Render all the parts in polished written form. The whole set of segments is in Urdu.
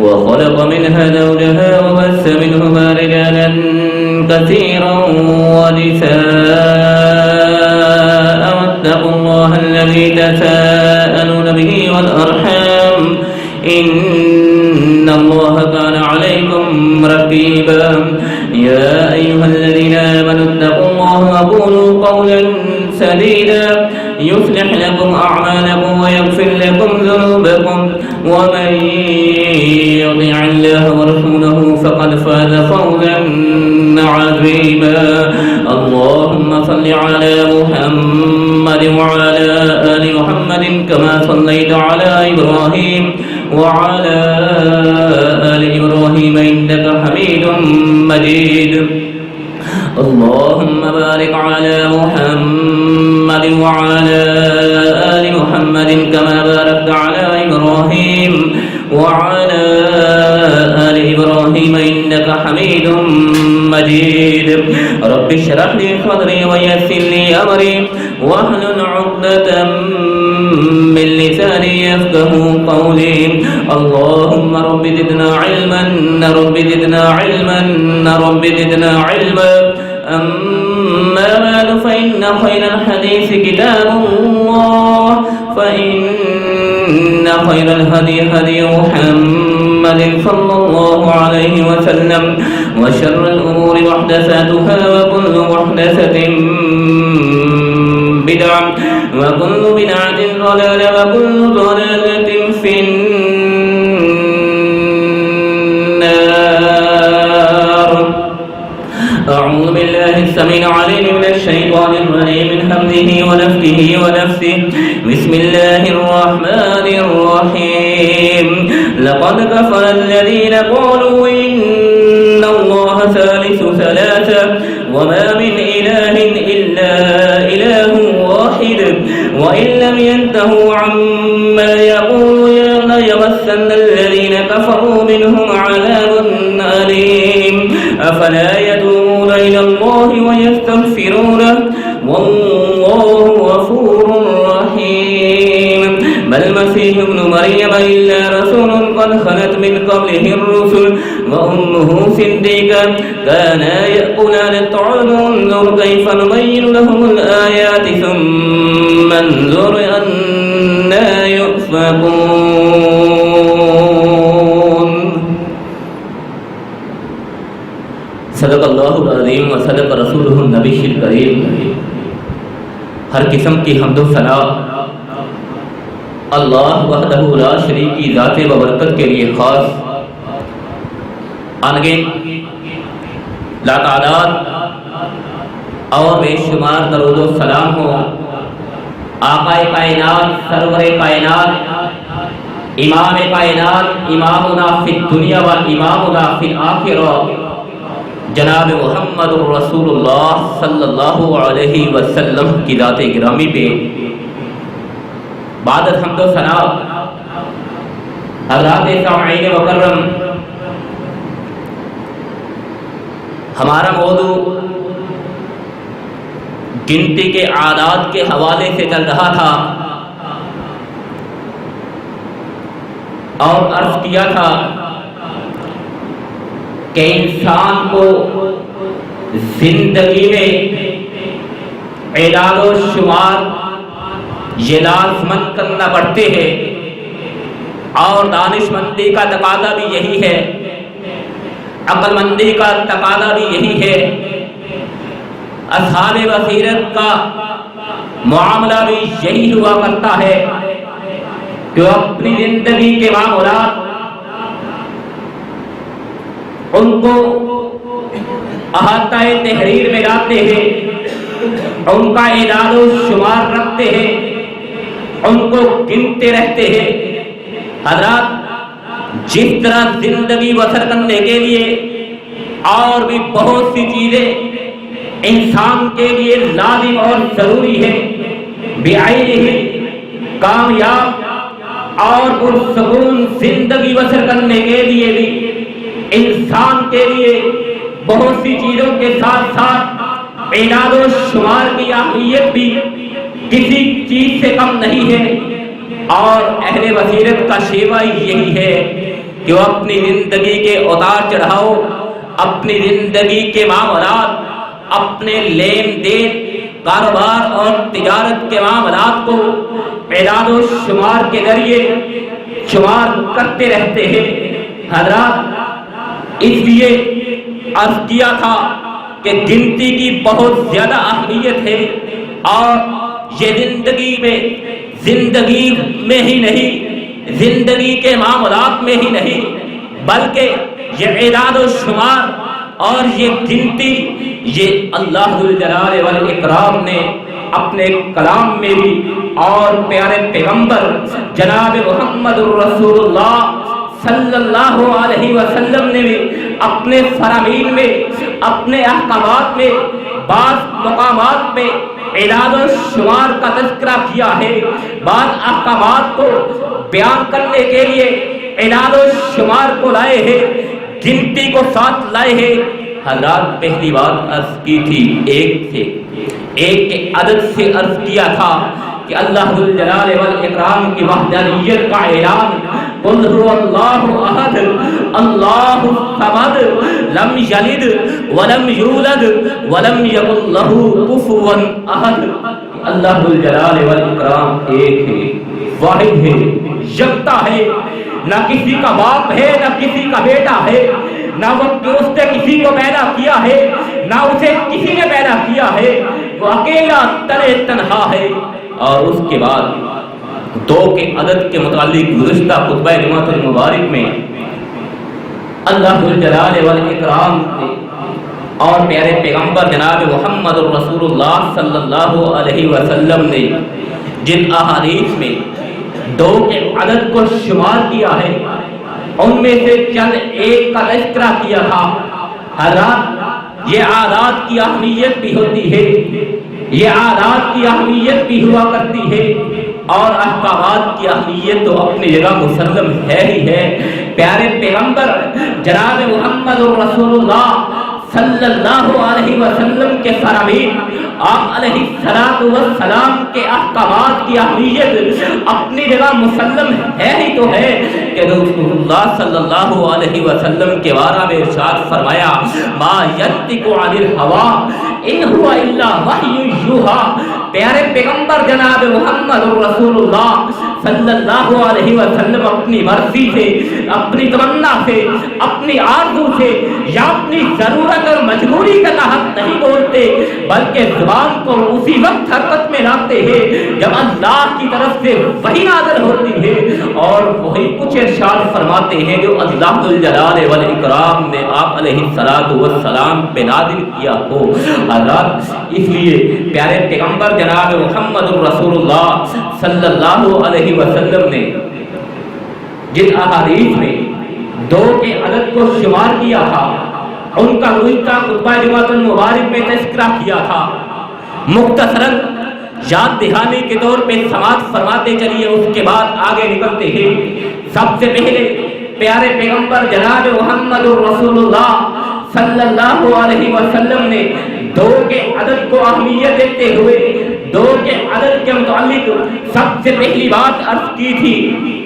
وخلق منها زوجها وبث منهما رجالا كثيرا ونساء واتقوا الله الذي تساءلون به والأرحام إن الله كان عليكم رقيبا يا أيها الذين آمنوا اتقوا الله وقولوا قولا سديدا يصلح لكم أعمالكم ويغفر لكم ذنوبكم ومن يطع الله ورسوله فقد فاز فوزا عظيما اللهم صل على محمد وعلى آل محمد كما صليت على إبراهيم وعلى آل إبراهيم إنك حميد مجيد اللهم بارك على محمد وعلى آل محمد كما باركت على إبراهيم وعلى آل إبراهيم إنك حميد مجيد رب اشرح لي صدري ويسر لي أمري واحلل عقدة من لساني يفقه قولي اللهم رب زدنا علما رب زدنا علما رب زدنا علما أما بعد فإن خير الحديث كتاب الله فإن خير الهدي هدي محمد صلى الله عليه وسلم وشر الأمور محدثاتها وكل محدثة بدعة وكل بدعة ضلالة وكل ضلالة في النار أعوذ بالله السميع العليم من الشيطان الرجيم من همزه ونفخه ونفثه بسم الله الرحمن الرحيم لقد كفر الذين قالوا إن الله ثالث ثلاثة وما من إله إلا إله واحد وإن لم ينتهوا عما يقولون ليمسن الذين كفروا منهم عذاب أليم أفلا يتوبون إلى الله ويستغفرونه والله غفور رحيم ما المسيح ابن مريم إلا رسول قد خلت من قبله الرسل وأمه صديقة كانا يأكلان الطعام انظر كيف نبين لهم الآيات ثم انظر أنا يؤفكون صدق اللہ العظیم و صدق رسولہ النبی الکریم ہر قسم کی حمد و ثنا اللہ وحدہ لا شریک کی ذات و برکت کے لیے خاص انگن لا تعداد اور بے شمار درود و سلام ہو آقا کائنات سرور کائنات امام کائنات امامنا فی الدنیا و امامنا فی الآخرہ جناب محمد رسول اللہ صلی اللہ علیہ وسلم کی ذات گرامی پہ بعد حمد و ثنا حضرات سامعین مکرم ہمارا موضوع گنتی کے عادات کے حوالے سے چل رہا تھا اور عرض کیا تھا کہ انسان کو زندگی میں اعداد و شمار یہ لازمند کرنا پڑتے ہیں اور دانشمندی کا تقاضا بھی یہی ہے عقل مندی کا تقاضا بھی یہی ہے اصحاب بصیرت کا معاملہ بھی یہی ہوا کرتا ہے کہ اپنی زندگی کے معاملات ان کو احاطہ تحریر میں لاتے ہیں ان کا اعداد و شمار رکھتے ہیں ان کو گنتے رہتے ہیں حضرات جس طرح زندگی بسر کرنے کے لیے اور بھی بہت سی چیزیں انسان کے لیے لازم اور ضروری ہے بعینہ کامیاب اور پرسکون زندگی بسر کرنے کے لیے بھی انسان کے لیے بہت سی چیزوں کے ساتھ ساتھ اعداد و شمار کی اہمیت بھی کسی چیز سے کم نہیں ہے اور اہل بصیرت کا شیوا یہی ہے کہ وہ اپنی زندگی کے اتار چڑھاؤ، اپنی زندگی کے معاملات، اپنے لین دین، کاروبار اور تجارت کے معاملات کو اعداد و شمار کے ذریعے شمار کرتے رہتے ہیں۔ حضرات، اس لیے عرض کیا تھا کہ گنتی کی بہت زیادہ اہمیت ہے، اور یہ زندگی میں ہی نہیں، زندگی کے معاملات میں ہی نہیں، بلکہ یہ اعداد و شمار اور یہ گنتی، یہ اللہ ذوالجلال والاکرام نے اپنے کلام میں بھی اور پیارے پیغمبر جناب محمد الرسول اللہ صلی اللہ علیہ وسلم نے بھی اپنے فرامین میں، اپنے احکامات میں، بعض مقامات میں اعداد و شمار کا تذکرہ کیا ہے۔ بعض احکامات کو بیان کرنے کے لیے اعداد و شمار کو لائے ہیں، گنتی کو ساتھ لائے ہیں۔ حضرات، پہلی بات عرض کی تھی ایک کے عدد سے عرض کیا تھا کہ اللہ ذوالجلال والاکرام کی وحدانیت کا اعلان، قل هو اللہ احد اللہ الصمد لم یلد ولم یولد ولم یکن لہ کفوا احد۔ اللہ ذوالجلال والاکرام ایک ہے، واحد ہے، یکتا ہے، نہ کسی کا باپ ہے، نہ کسی کا بیٹا ہے، نہ وہ اس نے کسی کو پیدا کیا ہے، نہ اسے کسی نے پیدا کیا ہے، وہ اکیلا تنہا ہے۔ اور اس کے بعد دو کے عدد کے متعلق گزشتہ خطبہ جمعۃ المبارک میں اللہ ذوالجلال والاکرام نے اور پیارے پیغمبر جناب محمد الرسول اللہ صلی اللہ علیہ وسلم نے جن احادیث میں دو کے عدد کو شمار کیا ہے، ان میں سے چند ایک کا تذکرہ کیا تھا۔ حضرات، یہ عادات کی اہمیت بھی ہوتی ہے، یہ عادات کی اہمیت بھی ہوا کرتی ہے، اور احکامات کی اہمیت تو اپنی جگہ مسلم ہے ہی ہے۔ پیارے پیغمبر جناب محمد الرسول اللہ صلی اللہ علیہ وسلم کے فرامین، آپ علیہ السلام کے احکامات کی اہمیت اپنی جگہ مسلم ہے ہی تو ہے کہ رسول اللہ صلی اللہ علیہ وسلم کے بارے میں ارشاد فرمایا، ما ینطق عن الہوی ان هو الا وحی یوحی۔ پیارے پیغمبر جناب محمد الرسول اللہ صلی اللہ علیہ وسلم اپنی مرضی سے، اپنی تمنا سے، اپنی آرزو سے یا اپنی ضرورت اور مجبوری کے تحت نہیں بولتے، بلکہ زبان کو اسی وقت حرکت میں لاتے ہیں جب اللہ کی طرف سے وحی نازل ہوتی ہے، اور وہی کچھ ارشاد فرماتے ہیں جو اللہ ذوالجلال والاکرام نے آپ علیہ السلام پہ نازل کیا ہو۔ حضرات، اس لیے پیارے پیغمبر جناب محمد الرسول اللہ صلی اللہ علیہ وسلم نے جن احادیث میں دو کے عدد کو شمار کیا تھا، ان کا گزشتہ خطبہ جمعۃ المبارک میں تذکرہ کیا تھا۔ مختصراً یاد دہانی کے طور پہ سماعت فرماتے چلیے، اس کے بعد آگے نکلتے ہیں۔ سب سے پہلے پیارے پیغمبر جناب محمد الرسول اللہ صلی اللہ علیہ وسلم نے دو کے عدد کو اہمیت دیتے ہوئے دو کے عدد کے متعلق سب سے پہلی بات عرض کی تھی۔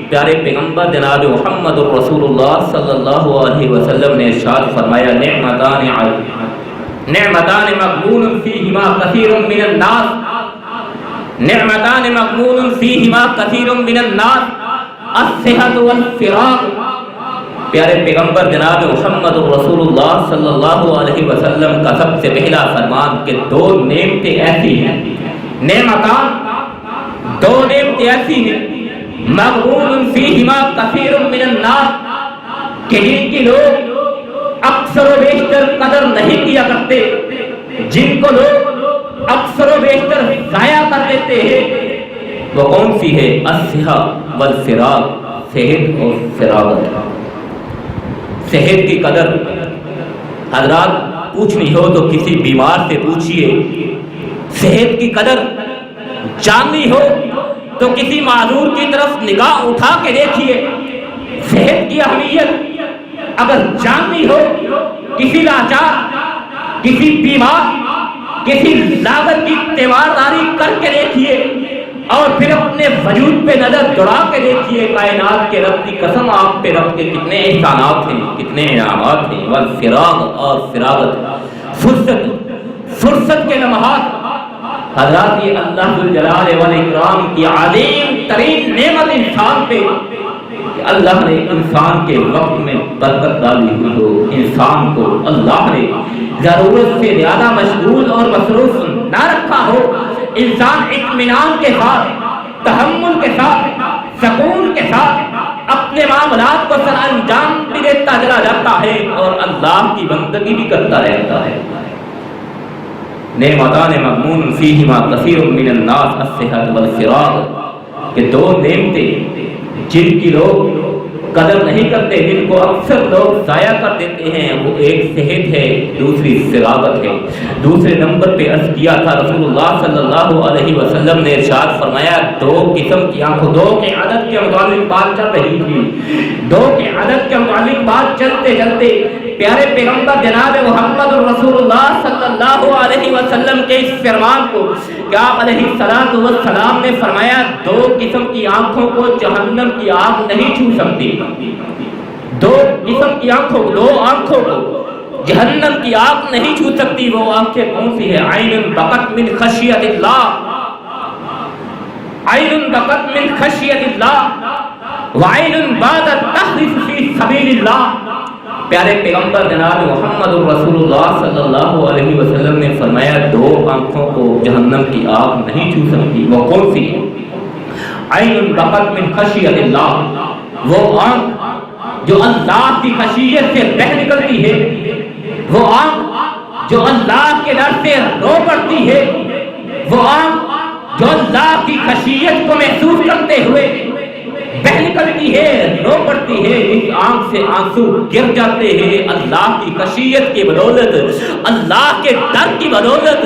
پیارے پیغمبر جناب محمد الرسول اللہ صلی اللہ علیہ وسلم نے ارشاد فرمایا، نعمتان مغبون فیہما کثیر من الناس، نعمتان مغبون فیہما کثیر من الناس، الصحت والفراغ۔ پیارے پیغمبر جناب محمد الرسول اللہ صلی اللہ علیہ وسلم کا سب سے پہلا فرمان کہ دو نعمتیں ایسی ہیں، دو نعمتیں ایسی ہیں، مغبون فیہما کثیر من الناس، کہ جن کی لوگ اکثر و بیشتر قدر نہیں کیا کرتے، جن کو لوگ اکثر و بیشتر ضائع کر دیتے ہیں، وہ کون سی ہے؟ الصحت والفراغ، صحت اور فراغت۔ صحت کی قدر حضرات پوچھنی ہو تو کسی بیمار سے پوچھئے، صحت کی قدر جاننی ہو تو کسی معذور کی طرف نگاہ اٹھا کے دیکھیے۔ صحت کی اہمیت اگر جاننی ہو، کسی لاچار، کسی بیمار، کسی لاغر کی تیمارداری کر کے دیکھیے۔ اور پھر اپنے وجود پہ نظر دوڑا کے دیکھیے، کائنات کے رب کی قسم آپ پہ رب کے کتنے احسانات ہیں، کتنے انعامات ہیں۔ والفراغ، اور فراغت، فرصت کے لمحات۔ حضرات یہ اللہ ذوالجلال والاکرام کی عظیم ترین نعمت انسان پہ کہ اللہ نے انسان کے وقت میں برکت ڈالی ہوئی ہو، انسان کو اللہ نے ضرورت سے زیادہ مشغول اور مصروف نہ رکھا ہو، انسان اطمینان کے ساتھ، تحمل کے ساتھ، سکون کے ساتھ اپنے معاملات کو سر انجام بھی دیتا چلا جاتا ہے اور اللہ کی بندگی بھی کرتا رہتا ہے۔ نعمتان مغبون فیہما کثیر من الناس الصحت والفراغ، کہ دو نعمتیں جن کی لوگ قدر نہیں کرتے، جن کو اکثر لوگ ضائع کر دیتے ہیں، وہ ایک صحت ہے، دوسری فراغت ہے۔ دوسرے نمبر پہ عرض کیا تھا رسول اللہ صلی اللہ علیہ وسلم نے ارشاد فرمایا، دو قسم کی آنکھوں، دو کے عدد کے متعلق بات چل رہی تھی، دو کے عدد کے متعلق بات چلتے چلتے پیارے پیغمبر جناب محمد رسول اللہ صلی اللہ علیہ وسلم کے اس فرمان کو کہ آپ علیہ السلام نے فرمایا، دو قسم کی آنکھوں کو جہنم کی آگ نہیں چھو سکتی، دو قسم کی آنکھوں، دو آنکھوں کو جہنم کی آگ نہیں چھو سکتی۔ وہ آنکھیں کون سی ہے؟ عین بقت من خشیت اللہ، عین بقت من خشیت اللہ وعین بادت تحرس فی سبیل اللہ۔ پیارے پیغمبر جناب محمد رسول اللہ صلی اللہ علیہ وسلم نے فرمایا، دو آنکھوں کو جہنم کی آگ نہیں چھو سکتی۔ وہ کون سی ہے؟ عین بقت من خشیت اللہ، وہ آنکھ جو اللہ کی خشیت سے بہہ نکلتی ہے، وہ آنکھ جو اللہ کے ڈر سے رو پڑتی ہے، وہ آنکھ جو اللہ کی خشیت کو محسوس کرتے ہوئے بہہ نکلتی ہے، رو پڑتی ہے۔ اس آنکھ سے آنسو گر جاتے ہیں اللہ کی خشیت کی بدولت، اللہ کے ڈر کی بدولت،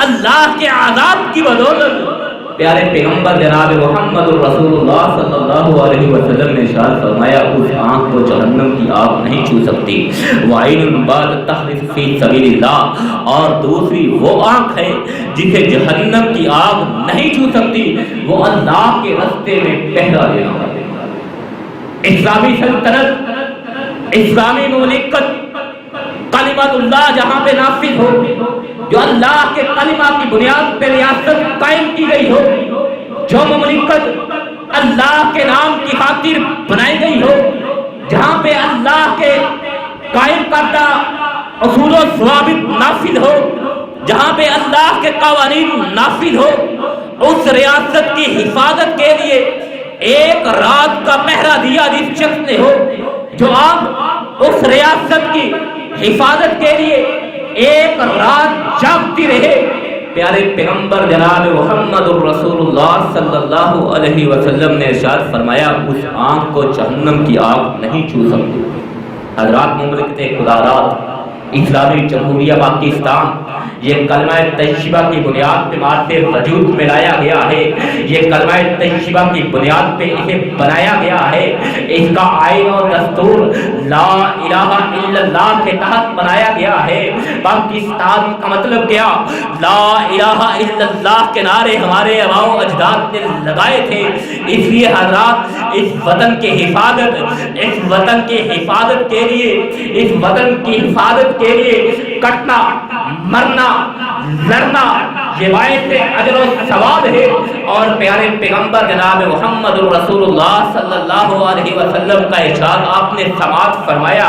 اللہ کے عذاب کی بدولت۔ پیارے پیغمبر جناب محمد رسول اللہ صلی اللہ علیہ وسلم نے ارشاد فرمایا، اس آنکھ کو جہنم کی آگ نہیں چھو سکتی۔ وعین بادت تحرس فی سبیل اللہ، اور دوسری وہ آنکھ ہے جسے جہنم کی آگ نہیں چھو سکتی، وہ اللہ کے راستے میں پہرا دینا۔ اسلامی سلطنت، اسلامی مملکت، کلمت اللہ جہاں پہ نافذ ہو، جو اللہ کے کلمہ کی بنیاد پہ ریاست قائم کی گئی ہو، جو مملکت اللہ کے نام کی خاطر بنائی گئی ہو، جہاں پہ اللہ کے قائم کردہ اصول و ضوابط نافذ ہو، جہاں پہ اللہ کے قوانین نافذ ہو، اس ریاست کی حفاظت کے لیے ایک رات کا پہرا دیا جس شخص نے ہو، جو آپ اس ریاست کی حفاظت کے لیے ایک رات جاگتی رہے۔ پیارے پیغمبر جناب محمد الرسول اللہ صلی اللہ علیہ وسلم نے ارشاد فرمایا، اس آنکھ کو جہنم کی آگ نہیں چھو سکتی۔ حضرات مملکت خدارات، اسلامی جمہوریہ پاکستان، یہ کلمہ طیبہ کی بنیاد پہ مارتے وجود میں لایا گیا ہے، یہ کلمہ طیبہ کی بنیاد پہ اسے بنایا گیا ہے، اس کا آئین و دستور لا الہ الا اللہ کے تحت بنایا گیا ہے۔ پاکستان کا مطلب کیا؟ لا الہ الا اللہ کے نعرے ہمارے آباء و اجداد نے لگائے تھے۔ اس لیے حضرات اس وطن کی حفاظت، اس وطن کی حفاظت کے لیے، اس وطن کی حفاظت کے لیے کٹنا، مرنا، لڑنا یہ باعث اجر و ثواب ہے۔ اور پیارے پیغمبر جناب محمد رسول اللہ صلی اللہ علیہ وسلم کا ارشاد آپ نے سماعت فرمایا،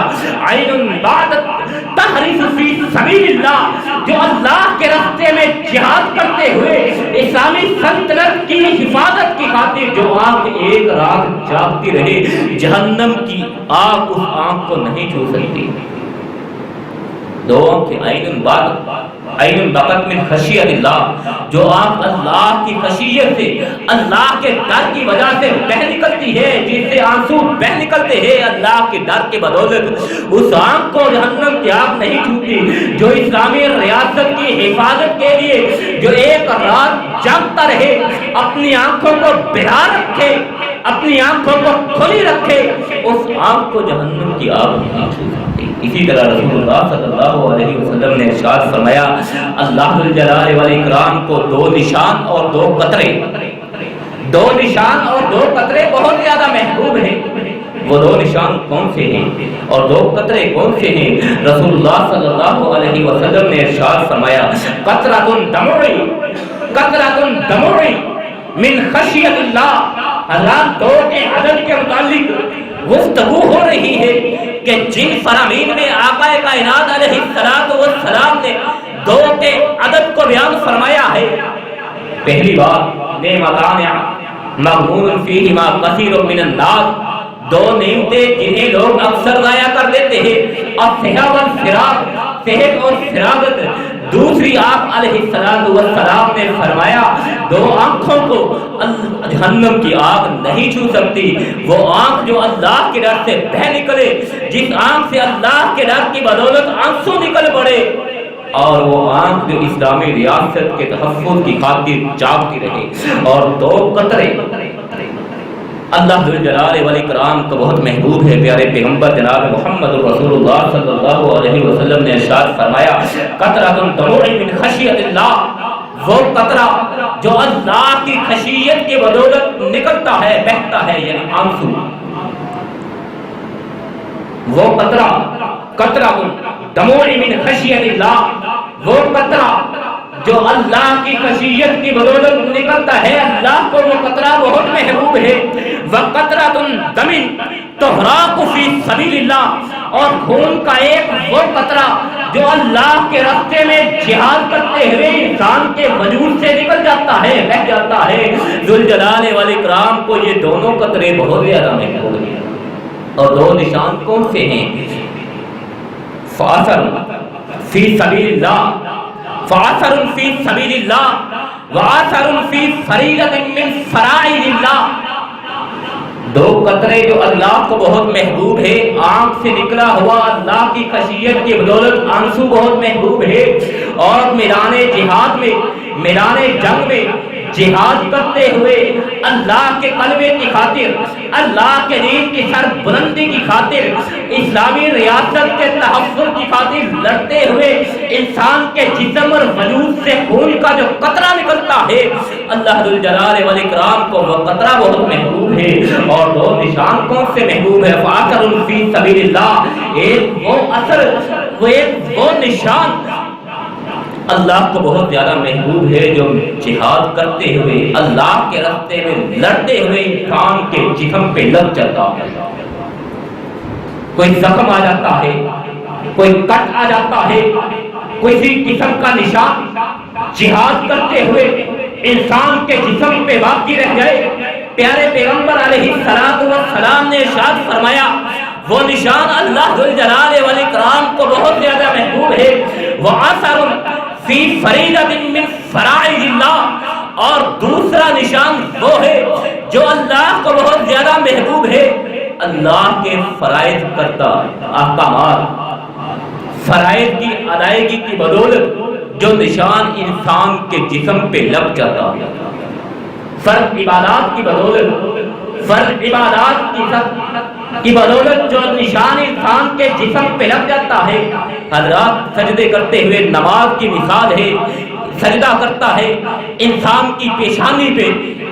عین بادت تحرس فی سبیل اللہ، جو اللہ کے راستے میں جہاد کرتے ہوئے اسلامی سلطنت کی حفاظت کی خاطر جو آنکھ ایک رات جاگتی رہے، جہنم کی آگ اس آنکھ کو نہیں چھو سکتی۔ دو آنکھیں، عین بقت من خشیت اللہ، جو آنکھ اللہ کی خشیت سے، اللہ کے ڈر کی وجہ سے بہہ نکلتی ہے، جس سے آنسو بہہ نکلتے ہیں اللہ کے ڈر کی بدولت، اس آنکھ کو جہنم کی آگ نہیں چھوتی۔ جو اسلامی ریاست کی حفاظت کے لیے جو ایک رات جاگتا رہے، اپنی آنکھوں کو بیدار رکھے، اپنی آنکھوں کو کھلی رکھے، اس آنکھ کو جہنم کی آگ نہیں چھوتی۔ اسی طرح رسول اللہ صلی اللہ علیہ وسلم نے ارشاد فرمایا، اللہ ذوالجلال والاکرام کو دو نشان اور دو قطرے دو نشان اور دو قطرے بہت زیادہ محبوب ہیں. وہ دو نشان کون سے ہیں اور دو قطرے کون سے ہیں؟ رسول اللہ صلی اللہ علیہ وسلم نے ارشاد فرمایا قطرۃ دمع من خشیت اللہ. حضرات دو کے عدد کے متعلق گفتگو ہو رہی ہے کہ جن فرامین میں آقا کائنات علیہ السلام نے دو کے عدد کو بیان فرمایا ہے. پہلی بات نعمتان مغبون فیہما کثیر من الناس، دو نعمتیں جنہیں لوگ اکثر ضائع کر دیتے ہیں، الصحت والفراغ، صحت اور فراغت. دوسری آپ علیہ السلام نے فرمایا دو آنکھوں کو جہنم کی آگ نہیں چھو سکتی. وہ آنکھ جو اللہ کے ڈر سے بہہ نکلے، جس آنکھ سے اللہ کے ڈر کی بدولت آنسو نکل پڑے، اور وہ آنکھ جو اسلامی ریاست کے تحفظ کی خاطر جاگتی رہے. اور دو قطرے اللہ ذوالجلال والاکرام کو بہت محبوب ہے. پیارے پیغمبر جناب محمد رسول اللہ صلی اللہ علیہ وسلم نے ارشاد فرمایا قطرۃ دمع من خشیت اللہ، وہ قطرہ جو اللہ کی خشیت کی بدولت نکلتا ہے، بہتا ہے، یعنی آنسو. وہ قطرہ دمع من خشیت اللہ، وہ قطرہ جو اللہ کی خشیت کی بدولت نکلتا ہے، اللہ کو وہ قطرہ بہت محبوب ہے. وقطرۃ دم تحراق فی سبیل اللہ، اور خون کا ایک وہ قطرہ جو اللہ کے راستے میں جہاد کرتے ہوئے انسان کے وجود سے نکل جاتا ہے، بہہ جاتا ہے. ذوالجلال والاکرام کو یہ دونوں قطرے بہت زیادہ محبوب ہیں. اور دو نشان کون سے ہیں؟ فاثر فی سبیل اللہ، فاثر فی سبیل اللہ، واثر فی فریضۃ من فرائض اللہ. دو قطرے جو اللہ کو بہت محبوب ہے، آنکھ سے نکلا ہوا اللہ کی خشیت کی بدولت آنسو بہت محبوب ہے. اور میدان جہاد میں، میدان جنگ میں جہاد کرتے ہوئے اللہ کے کلمے کی خاطر، اللہ کے دین کی سر بلندی کی خاطر، اسلامی ریاست کے تحفظ کی خاطر لڑتے ہوئے انسان کے جسم اور وجود سے خون کا جو قطرہ نکلتا ہے، اللہ ذوالجلال والاکرام کو وہ قطرہ بہت محبوب ہے. اور دو نشان کون سے محبوب ہے؟ فاثر فی سبیل اللہ، ایک وہ اثر، وہ نشان اللہ کو بہت زیادہ محبوب ہے جو جہاد کرتے ہوئے اللہ کے راستے میں لڑتے ہوئے انسان کے جسم پہ لگ جاتا ہے. کوئی زخم آ جاتا ہے، کوئی کٹ آ جاتا ہے، کسی قسم کا نشان جہاد کرتے ہوئے انسان کے جسم پہ باقی رہ جائے. پیارے پیغمبر علیہ السلام نے ارشاد فرمایا وہ نشان اللہ ذوالجلال والاکرام کو بہت زیادہ محبوب ہے. وَآثَرٌ فی فریضۃ من فرائض اللہ، اور دوسرا نشان وہ ہے جو اللہ کو بہت زیادہ محبوب ہے، اللہ کے فرائض کرتا احکامات، فرائض کی ادائیگی کی بدولت جو نشان انسان کے جسم پہ لگ جاتا ہے. فرض عبادات کی بدولت، فرض عبادات کی بدولت جو نشان انسان کے جسم پہ لگ جاتا ہے. حضرات سجدے کرتے ہوئے نماز کی مثال ہے، سجدہ کرتا ہے، انسان کی پیشانی پہ،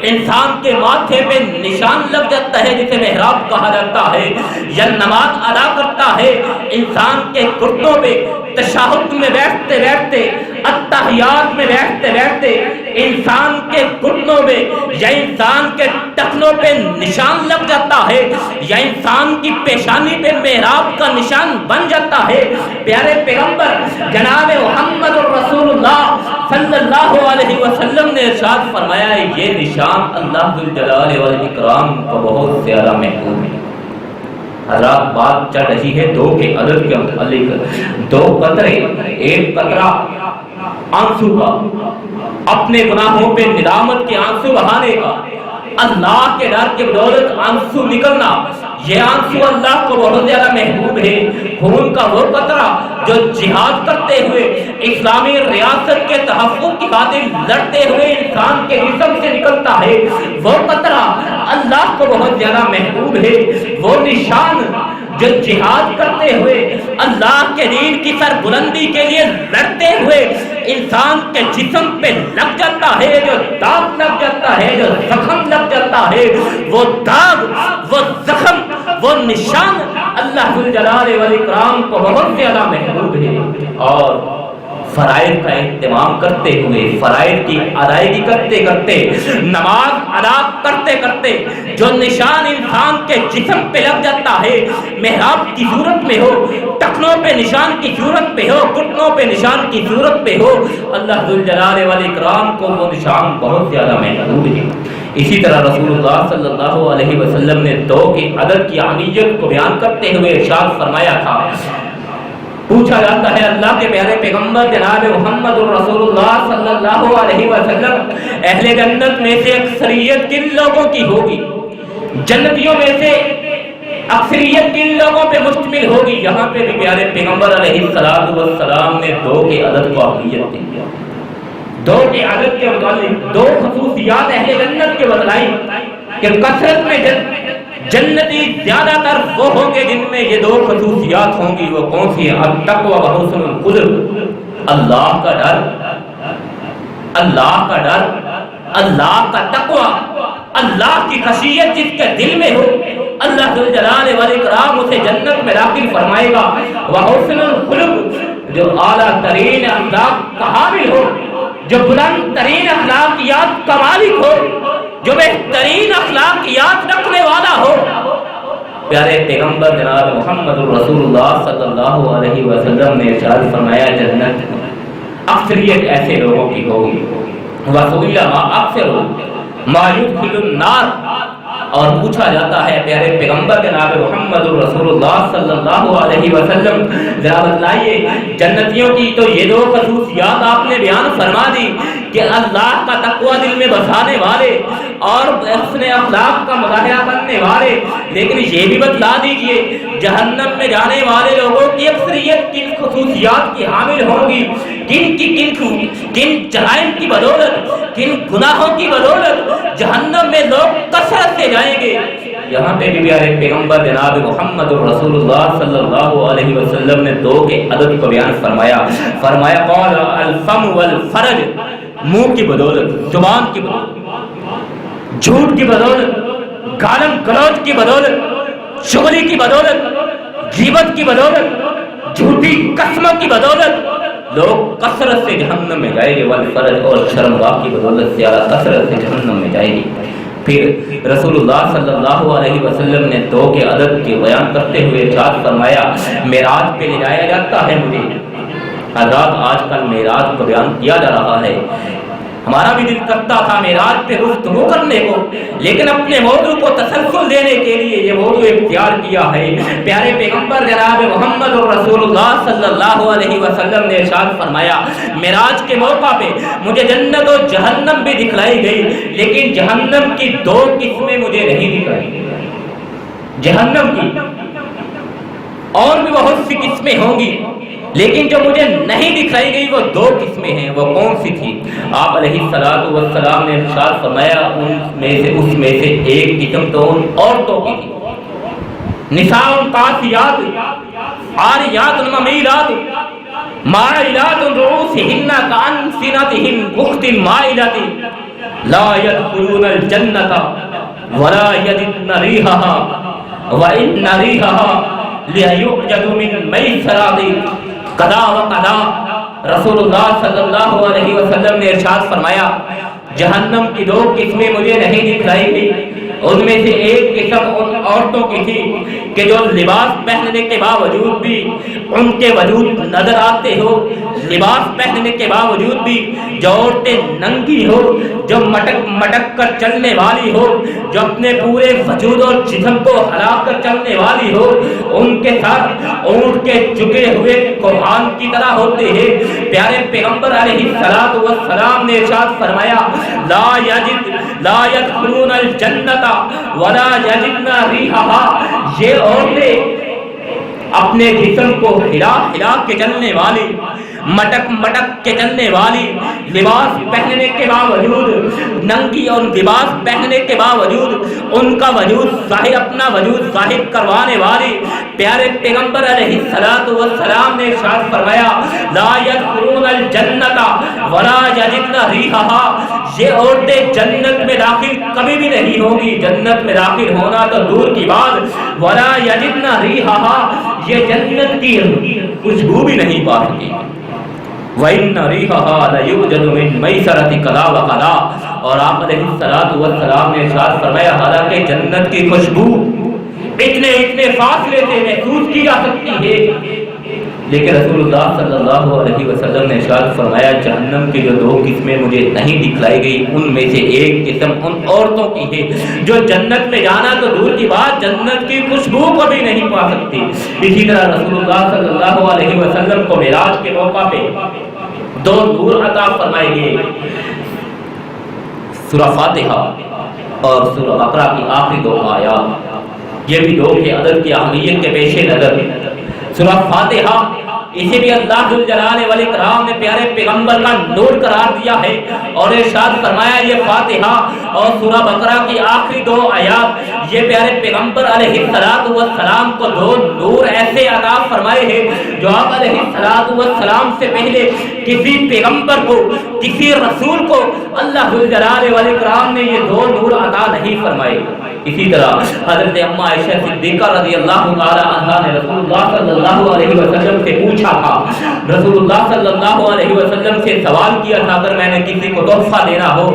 انسان کے ماتھے پہ نشان لگ جاتا ہے جسے محراب کہا جاتا ہے. یا نماز ادا کرتا ہے، انسان کے گھٹنوں پہ تشہد میں بیٹھتے بیٹھتے، اتحیات میں بیٹھتے بیٹھتے انسان کے گھٹنوں میں یا انسان کے ٹخنوں پہ نشان لگ جاتا ہے، یا انسان کی پیشانی پہ محراب کا نشان بن جاتا ہے. پیارے پیغمبر جناب محمد رسول اللہ صلی اللہ علیہ وسلم نے ارشاد فرمایا یہ نشان اللہ ذوالجلال والاکرام کو بہت زیادہ محبوب ہے. حضرات بات چل رہی ہے دو کے عدد کے متعلق. دو قطرے، ایک قطرہ آنسو کا، اپنے گناہوں پہ ندامت کے آنسو بہانے کا، اللہ کے ڈر کے بدولت آنسو نکلنا، یہ آنسو اللہ کو بہت زیادہ محبوب ہے. خون کا وہ قطرہ جو جہاد کرتے ہوئے اسلامی ریاست کے تحفظ کی خاطر لڑتے ہوئے انسان کے جسم سے نکلتا ہے، وہ قطرہ اللہ کو بہت زیادہ محبوب ہے. وہ نشان جو جہاد کرتے ہوئے اللہ کے دین کی سر بلندی کے لیے لڑتے ہوئے انسان کے جسم پہ لگ جاتا ہے، جو داغ لگ جاتا ہے، جو زخم لگ جاتا ہے، وہ داغ، وہ زخم، وہ نشان اللہ ذوالجلال والاکرام کو بہت زیادہ محبوب ہے۔ اور فرائض کا اہتمام کرتے ہوئے، فرائض کی ادائیگی کرتے کرتے، نماز ادا کرتے کرتے جو نشان انسان کے جسم پہ لگ جاتا ہے، محراب کی صورت میں ہو، ٹخنوں پہ نشان کی صورت پہ ہو، گھٹنوں پہ نشان کی صورت پہ ہو، اللہ ذوالجلال والاکرام کو وہ نشان بہت زیادہ محبوب ہے۔ اسی طرح رسول اللہ صلی اللہ علیہ وسلم نے دو کے عدد کی اہمیت کو بیان کرتے ہوئے ارشاد فرمایا تھا، پوچھا جاتا ہے اللہ کے پیارے پیغمبر جناب محمد رسول اللہ صلی اللہ علیہ وسلم، اہل جنت میں سے اکثریت کن لوگوں کی ہوگی؟ جنتیوں میں سے اکثریت کن لوگوں پہ مشتمل ہوگی؟ یہاں پہ بھی پیارے پیغمبر علیہ السلام نے دو کے عدد کو اہمیت دی، دو کے عدد کے متعلق دو خصوصیات اہل جنت کے بتلائی کہ کثرت میں جنتی زیادہ تر وہ ہوں گے جن میں یہ دو خصوصیات ہوں گی۔ وہ کون سی ہیں؟ التقوی و حسن الخلق، اللہ کا ڈر، اللہ کا ڈر، اللہ کا تقوی، اللہ کی خشیت جس کے دل میں ہو، اللہ ذوالجلال والاکرام اسے جنت میں داخل فرمائے گا۔ وحسن الخلق، جو اعلیٰ ترین اخلاق کا حامل ہو، جو بلند ترین اخلاقیات کا مالک ہو، جو بہترین اخلاقیات رکھنے والا ہو۔ پیارے پیغمبر جناب محمد رسول اللہ صلی اللہ علیہ وسلم نے ارشاد فرمایا جنت اکثریت ایسے لوگوں کی ہوگی۔ وَسُئِلَ مَا أَكْثَرُ مَا يُدْخِلُ النَّارَ، اور پوچھا جاتا ہے پیارے پیغمبر جناب محمد رسول اللہ صلی اللہ علیہ وسلم، ذرا بتلائیے جنتیوں کی تو یہ دو خصوصیات آپ نے بیان فرما دی کہ اللہ کا تقوی دل میں بسانے والے اور حسن اخلاق کا مظاہرہ کرنے والے، لیکن یہ بھی بتلا دیجئے جہنم میں جانے والے لوگوں کی اکثریت کن خصوصیات کی حامل ہوں گی، کن جرائم کی بدولت، کن گناہوں کی بدولت جہنم میں لوگ کثرت سے جائیں گے۔ یہاں پہ بھی پیارے پیغمبر جناب محمد رسول اللہ صلی اللہ علیہ وسلم نے دو کے عدد کو بیان فرمایا قال الفم والفرج، منہ کی بدولت، زبان کی بدولت، جھوٹ کی بدولت، گالم گلوچ کی بدولت، چغلی کی بدولت، غیبت کی بدولت، جھوٹی قسموں کی بدولت لوگ کثرت سے جہنم میں جائیں گے۔ والفرج، اور شرمگاہ کی بدولت زیادہ کثرت سے جہنم میں جائے گی۔ پھر رسول اللہ صلی اللہ علیہ وسلم نے دو کے عدد کے بیان کرتے ہوئے ارشاد فرمایا معراج پہ لے جایا جاتا ہے مجھے۔ حضرات آج کل معراج کو بیان کیا جا رہا ہے، ہمارا بھی دل کرتا تھا معراج پہ گفتگو کرنے کو، لیکن اپنے موضوع کو تسلسل دینے کے لیے یہ موضوع اختیار کیا ہے۔ پیارے پیغمبر جناب محمد رسول اللہ صلی اللہ علیہ وسلم نے ارشاد فرمایا معراج کے موقع پہ مجھے جنت و جہنم بھی دکھلائی گئی، لیکن جہنم کی دو قسمیں مجھے نہیں دکھلائی۔ جہنم کی اور بھی بہت سی قسمیں ہوں گی، لیکن جو مجھے نہیں دکھائی گئی وہ دو قسمیں ہیں۔ وہ کون سی تھی؟ آپ علیہ السلام نے ارشاد فرمایا اس میں سے ایک قسم تو ان عورتوں کی تھی، نساء قاسیات عاریات ممیلات مائلات رؤوسہن کأنسنتہن بخت مائلۃ لا يدخلون الجنۃ ولا یجدن ریحها وإن ریحها لیعجب من میسرات قضا و قضا۔ رسول اللہ صلی اللہ علیہ وسلم نے ارشاد فرمایا جہنم کی دو قسمیں مجھے نہیں دکھلائی گئی، ان میں سے ایک قسم ان عورتوں کی تھی کہ جو لباس پہننے کے باوجود بھی ان کے وجود نظر آتے ہو، لباس پہننے کے باوجود بھی جو عورتیں ننگی ہو، جو مٹک مٹک کر چلنے والی ہو، جو اپنے پورے وجود اور جسم کو ہلا کر چلنے والی ہو، ان کے ساتھ اونٹ کے جھکے ہوئے قرآن کی طرح ہوتے ہیں۔ پیارے پیغمبر علیہ السلام نے ارشاد فرمایا لا يدخلون الجنت ولا یجدن ریحها، یہ عورتیں اپنے جسم کو ہلا ہلا کے چلنے والی، مٹک مٹک کے چلنے والی، لباس پہننے کے باوجود، ننگی اور لباس پہننے کے باوجود ان کا وجود ظاہر، اپنا وجود ظاہر کروانے والی پیارے پیغمبر علیہ الصلوۃ والسلام نے ارشاد فرمایا لا يدخلون الجنۃ ولا یجدن ریحها، یہ عورتیں جنت میں داخل کبھی بھی نہیں ہوگی، جنت میں داخل ہونا تو دور کی بات، ولا یجدن ریحها، یہ جنت کی خوشبو بھی نہیں پا سکیں گے، وَإِنَّ رِيحَهَا لَيُوجَدُ مِن مَيْسَرَةِ كَذَا وَكَذَا، اور آپ علیہ الصلوۃ والسلام نے ارشاد فرمایا حالانکہ جنت کی خوشبو اتنے فاصلے سے محسوس کی جا سکتی ہے، لیکن رسول اللہ صلی اللہ علیہ وسلم نے ارشاد فرمایا جہنم کی جو 2 قسمیں مجھے نہیں دکھلائی گئی ان میں سے ایک قسم ان عورتوں کی ہے جو جنت میں جانا تو دور کی بات جنت کی خوشبو کو بھی نہیں پا سکتی۔ اسی طرح رسول اللہ صلی اللہ علیہ وسلم کو معراج کے موقع پہ 2 نور عطا فرمائے گئے، سورہ فاتحہ اور سورہ بقرہ کی آخری 2 آیات، یہ بھی 2 کے عدد کی اہمیت کے پیش نظر سورہ فاتحہ اسے بھی اللہ ذو الجلال والاکرام نے پیارے پیغمبر کا نور قرار دیا ہے اور ارشاد فرمایا یہ فاتحہ اور سورہ بقرہ کی آخری 2 آیات یہ پیارے پیغمبر علیہ الصلوۃ والسلام کو 2 نور ایسے عطا فرمائے ہیں جو آپ علیہ الصلوۃ والسلام سے پہلے کسی پیغمبر کو، کسی رسول کو اللہ ذو الجلال والاکرام نے یہ 2 نور عطا نہیں فرمائے۔ اسی طرح حضرت اما عائشہ صدیقہ رضی اللہ تعالی عنہا نے رسول اللہ صلی اللہ علیہ وسلم سے پوچھا تھا، رسول اللہ صلی اللہ علیہ وسلم سے سوال کیا تھا اگر میں نے کسی کو تحفہ دینا ہو،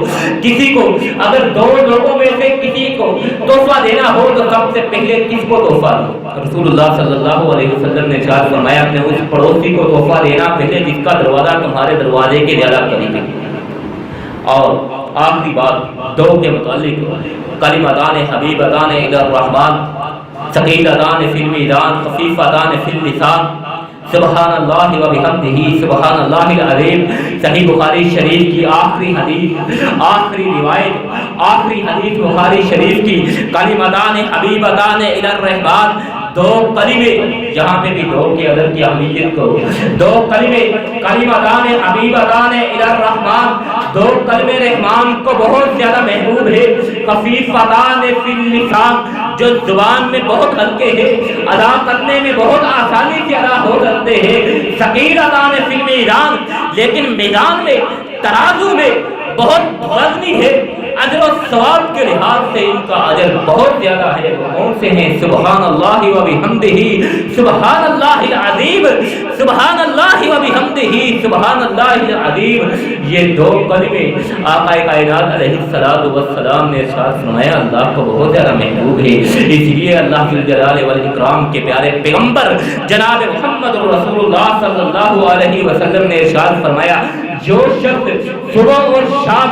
کسی کو اگر 2 لوگوں میں سے کسی کو تحفہ دینا ہو تو سب سے پہلے کس کو تحفہ دو؟ رسول اللہ صلی اللہ علیہ وسلم نے ارشاد فرمایا اپنے اس پڑوسی کو تحفہ دینا پہلے جس کا دروازہ تمہارے دروازے کے زیادہ قریب ہے۔ اور آخری بات 2 کے متعلق کلمتان حبیبتان الی الرحمن ثقیلتان فی المیزان خفیفتان فی اللسان سبحان اللہ و بحمدہ سبحان اللہ العظیم، صحیح بخاری شریف کی آخری حدیث، آخری روایت، آخری حدیث بخاری شریف کی کلمتان حبیبتان الی الرحمن، 2 کلمے جہاں پہ بھی 2 کے عدد کی اہمیت کو 2 کلمے کلمتان حبیبتان الی الرحمن، 2 کلمے رحمان کو بہت زیادہ محبوب ہے، خفیفتان فی اللسان جو زبان میں بہت ہلکے ہیں، ادا کرنے میں بہت آسانی سے ادا ہو سکتے ہیں، ثقیلتان فی المیزان لیکن میدان میں ترازو میں بہت وزنی ہے، اجر و ثواب کے لحاظ سے ان کا اجر بہت زیادہ ہے، وہ کون سے ہیں؟ سبحان اللہ و بحمدہ سبحان اللہ العظیم، سبحان اللہ و بحمدہ سبحان اللہ العظیم، یہ 2 کلمے آقا کائنات علیہ الصلوۃ والسلام نے ارشاد فرمایا اللہ کو بہت زیادہ محبوب ہے، اس لیے اللہ ذو الجلال والاکرام کے پیارے پیغمبر جناب محمد رسول اللہ صلی اللہ علیہ وسلم نے ارشاد فرمایا جو شخص صبح اور شام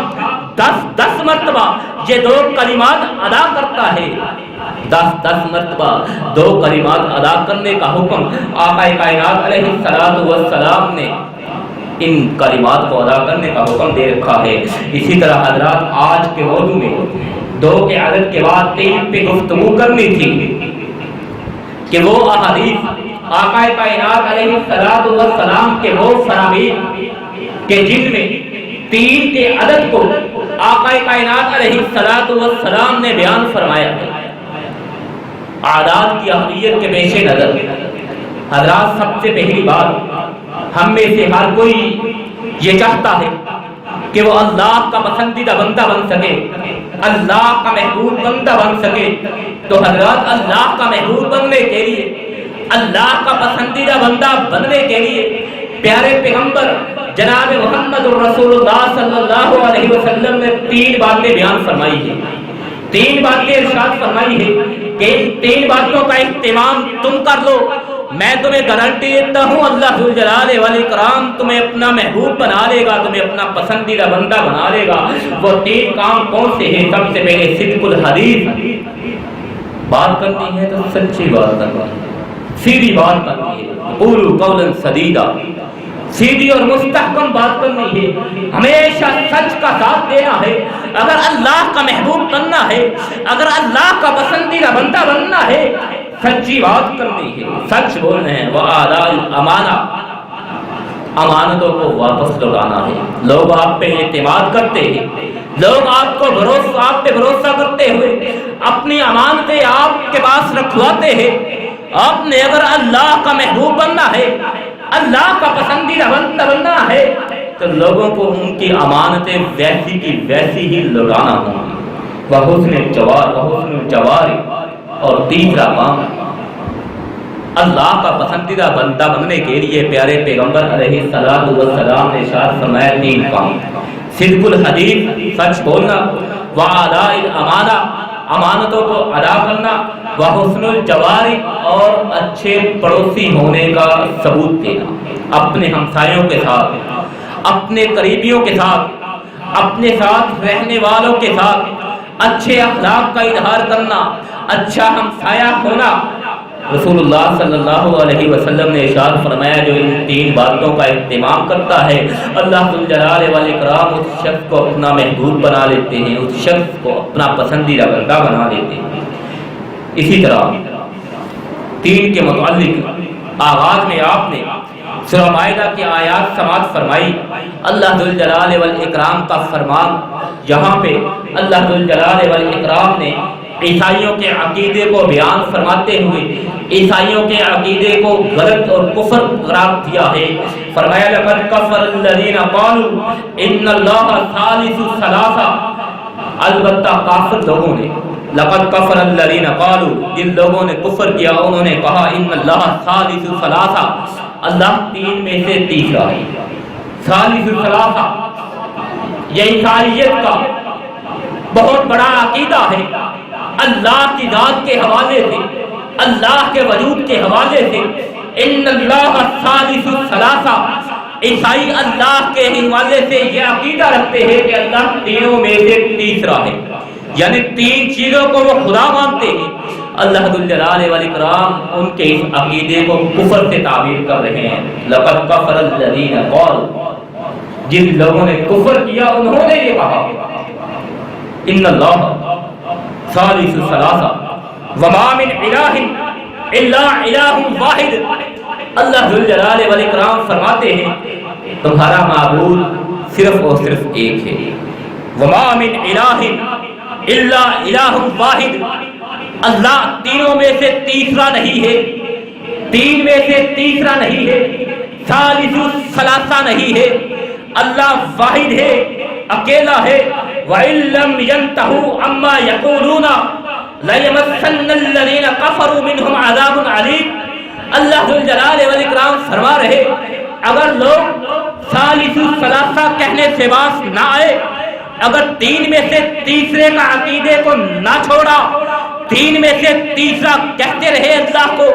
10 مرتبہ یہ 2 کلمات ادا کرتا ہے، 10 مرتبہ 2 کلمات ادا کرنے کا حکم آقا کائنات علیہ الصلوۃ والسلام نے ان کلمات کو ادا کرنے کا حکم دے رکھا ہے۔ اسی طرح حضرات آج کے موضوع میں 2 کے عدد کے بعد 3 پہ گفتگو کرنی تھی کہ وہ احادیث آقا کائنات علیہ الصلوۃ والسلام کے وہ فرامین کہ جن میں 3 کے عدد کو آقا کائنات علیہ الصلوۃ والسلام نے بیان فرمایا ہے۔ اعداد کی اہمیت کے پیش نظر حضرات سب سے پہلی بات ہم میں سے ہر کوئی یہ چاہتا ہے کہ وہ اللہ کا پسندیدہ بندہ بن سکے، اللہ کا محبوب بندہ بن سکے، تو حضرات اللہ کا محبوب بننے کے لیے، اللہ کا پسندیدہ بندہ بننے کے لیے پیارے پیغمبر جناب محمد رسول اللہ صلی اللہ علیہ وسلم نے 3 باتیں بیان فرمائی ہیں، 3 باتیں ارشاد فرمائی ہے کہ ان 3 باتوں کا اہتمام تم کر لو، میں تمہیں گارنٹی دیتا ہوں اللہ ذو الجلال والاکرام تمہیں اپنا محبوب بنا لے گا، تمہیں اپنا پسندیدہ بندہ بنا لے گا۔ وہ 3 کام کون سے ہیں؟ سب سے پہلے صدق الحدیث، بات کرنی ہے تو سچی بات کرنا ہے، سیدھی بات کرنی ہے، قولوا قولا سدیدا، سیدھی اور مستحکم بات کرنی ہے، ہمیشہ سچ کا ساتھ دینا ہے۔ اگر اللہ کا محبوب بننا ہے، اگر اللہ کا پسندیدہ بندہ بننا ہے، سچی بات کرنی ہے، سچ بولنا ہے۔ وَآدَاءُ الْأَمَانَةِ، امانتوں کو واپس لوٹانا ہے۔ لوگ آپ پہ اعتماد کرتے ہیں، لوگ آپ پہ بھروسہ کرتے ہوئے اپنی امانتیں آپ کے پاس رکھواتے ہیں۔ آپ نے اگر اللہ کا محبوب بننا ہے، اللہ کا پسندیدہ بندہ بننا ہے، تو لوگوں کو ان کی امانتیں ویسی کی ویسی ہی لوٹانا ہوں۔ وحسن الجوار، اور تیسرا کام اللہ کا پسندیدہ بندہ بننے کے لیے پیارے پیغمبر علیہ السلام نے ارشاد فرمایا 3 کام: صدق الحدیث، سچ بولنا، واداء الامانہ، امانتوں کو ادا کرنا، وحسن الجوار، اور اچھے پڑوسی ہونے کا ثبوت دینا۔ اپنے ہمسایوں کے ساتھ، اپنے قریبیوں کے ساتھ، اپنے ساتھ رہنے والوں کے ساتھ اچھے اخلاق کا اظہار کرنا، اچھا ہمسایہ ہونا۔ رسول اللہ صلی اللہ علیہ وسلم نے ارشاد فرمایا جو ان 3 باتوں کا اہتمام کرتا ہے، اللہ ذوالجلال والاکرام اس شخص کو اپنا محبوب بنا لیتے ہیں، اس شخص کو اپنا پسندیدہ بندہ بنا لیتے ہیں۔ اسی طرح 3 کے متعلق آغاز میں آپ نے سورہ مائدہ کی آیات سماعت فرمائی۔ اللہ ذوالجلال والاکرام کا فرمان، یہاں پہ اللہ ذوالجلال والاکرام نے عیسائیوں کے عقیدے کو بیان فرماتے ہوئے عیسائیوں کے عقیدے کو غلط اور کفر قرار دیا ہے۔ فرمایا لقد کفر الذین قالوا ان اللہ ثالث ثلاثہ، البتہ کافر لوگوں نے، لقد کفر الذین قالوا، جن لوگوں نے کفر کیا انہوں نے کہا ان اللہ ثالث ثلاثہ، اللہ 3 میں سے تیسرا ہے۔ ثالث ثلاثہ یہ عیسائیت کا بہت بڑا عقیدہ ہے۔ اللہ کی ذات کے حوالے سے، اللہ کے وجود کے حوالے سے ان اللہ ثالث ثلاثہ، عیسائی اللہ کے حوالے سے یہ عقیدہ رکھتے ہیں کہ اللہ تینوں میں سے تیسرا ہے، یعنی 3 چیزوں کو وہ خدا مانتے ہیں۔ اللہ ذوالجلال والاکرام ان کے اس عقیدے کو کفر سے تعبیر کر رہے ہیں۔ لقد کفر الذین قالوا، جن لوگوں نے کفر کیا انہوں نے یہ کہا ان اللہ ثالث ثلاثہ وما من الہ الا الہ واحد۔ اللہ ذوالجلال والاکرام فرماتے ہیں تمہارا معبود صرف اور صرف ایک ہے۔ وما من الہ الا الہ واحد، اللہ تینوں میں سے تیسرا نہیں ہے، 3 میں سے تیسرا نہیں ہے، ثالث ثلاثہ نہیں ہے، اللہ واحد ہے، اکیلا ہے۔ وَإِن لَّمْ يَنْتَهُوا عَمَّا يَقُولُونَ لَيَمَسَّنَّ الَّذِينَ كَفَرُوا مِنْهُمْ عَذَابٌ عَلِيمٌ۔ اللہ ذوالجلال والاکرام فرما رہے اگر لوگ ثالث ثلاثہ کہنے سے باز نہ آئے، اگر 3 میں سے تیسرے کا عقیدے کو نہ چھوڑا، 3 میں سے تیسرا کہتے رہے اللہ کو،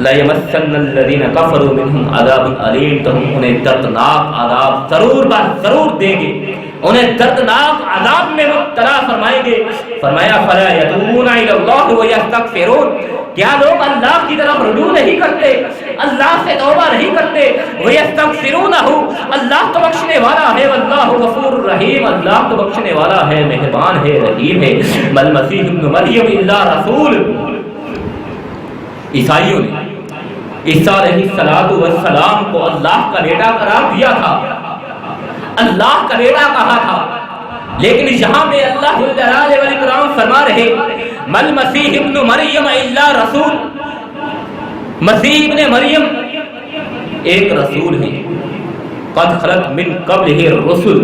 لَيَمَسَّنَّ الَّذِينَ كَفَرُوا مِنْهُمْ عَذَابٌ عَلِيمٌ، تو ہم انہیں دردناک عذاب ضرور دیں گے، انہیں دردناک عذاب میں مبتلا فرمائیں گے۔ فرمایا فَلَا يَتُوبُونَ إِلَى اللَّهِ وَيَسْتَغْفِرُونَ، کیا لوگ اللہ کی طرف رجوع نہیں کرتے، اللہ سے توبہ نہیں کرتے؟ وَيَسْتَغْفِرُونَهُ، اللہ تو بخشنے والا ہے، وَاللَّهُ غَفُورٌ رَحِيمٌ، اللہ تو بخشنے والا ہے، مہربان ہے، رحیم ہے۔ مَا الْمَسِيحُ ابْنُ مَرْيَمَ إِلَّا رَسُولٌ، عیسائیوں نے عیسیٰ علیہ السلام کو اللہ کا بیٹا قرار دیا تھا، اللہ کا بیٹا کہا تھا، لیکن یہاں پہ اللہ ذوالجلال والاکرام فرما رہے ما المسیح ابن مریم الا رسول، مسیح ابن مریم ایک رسول ہے، قد خلت من قبلہ الرسل،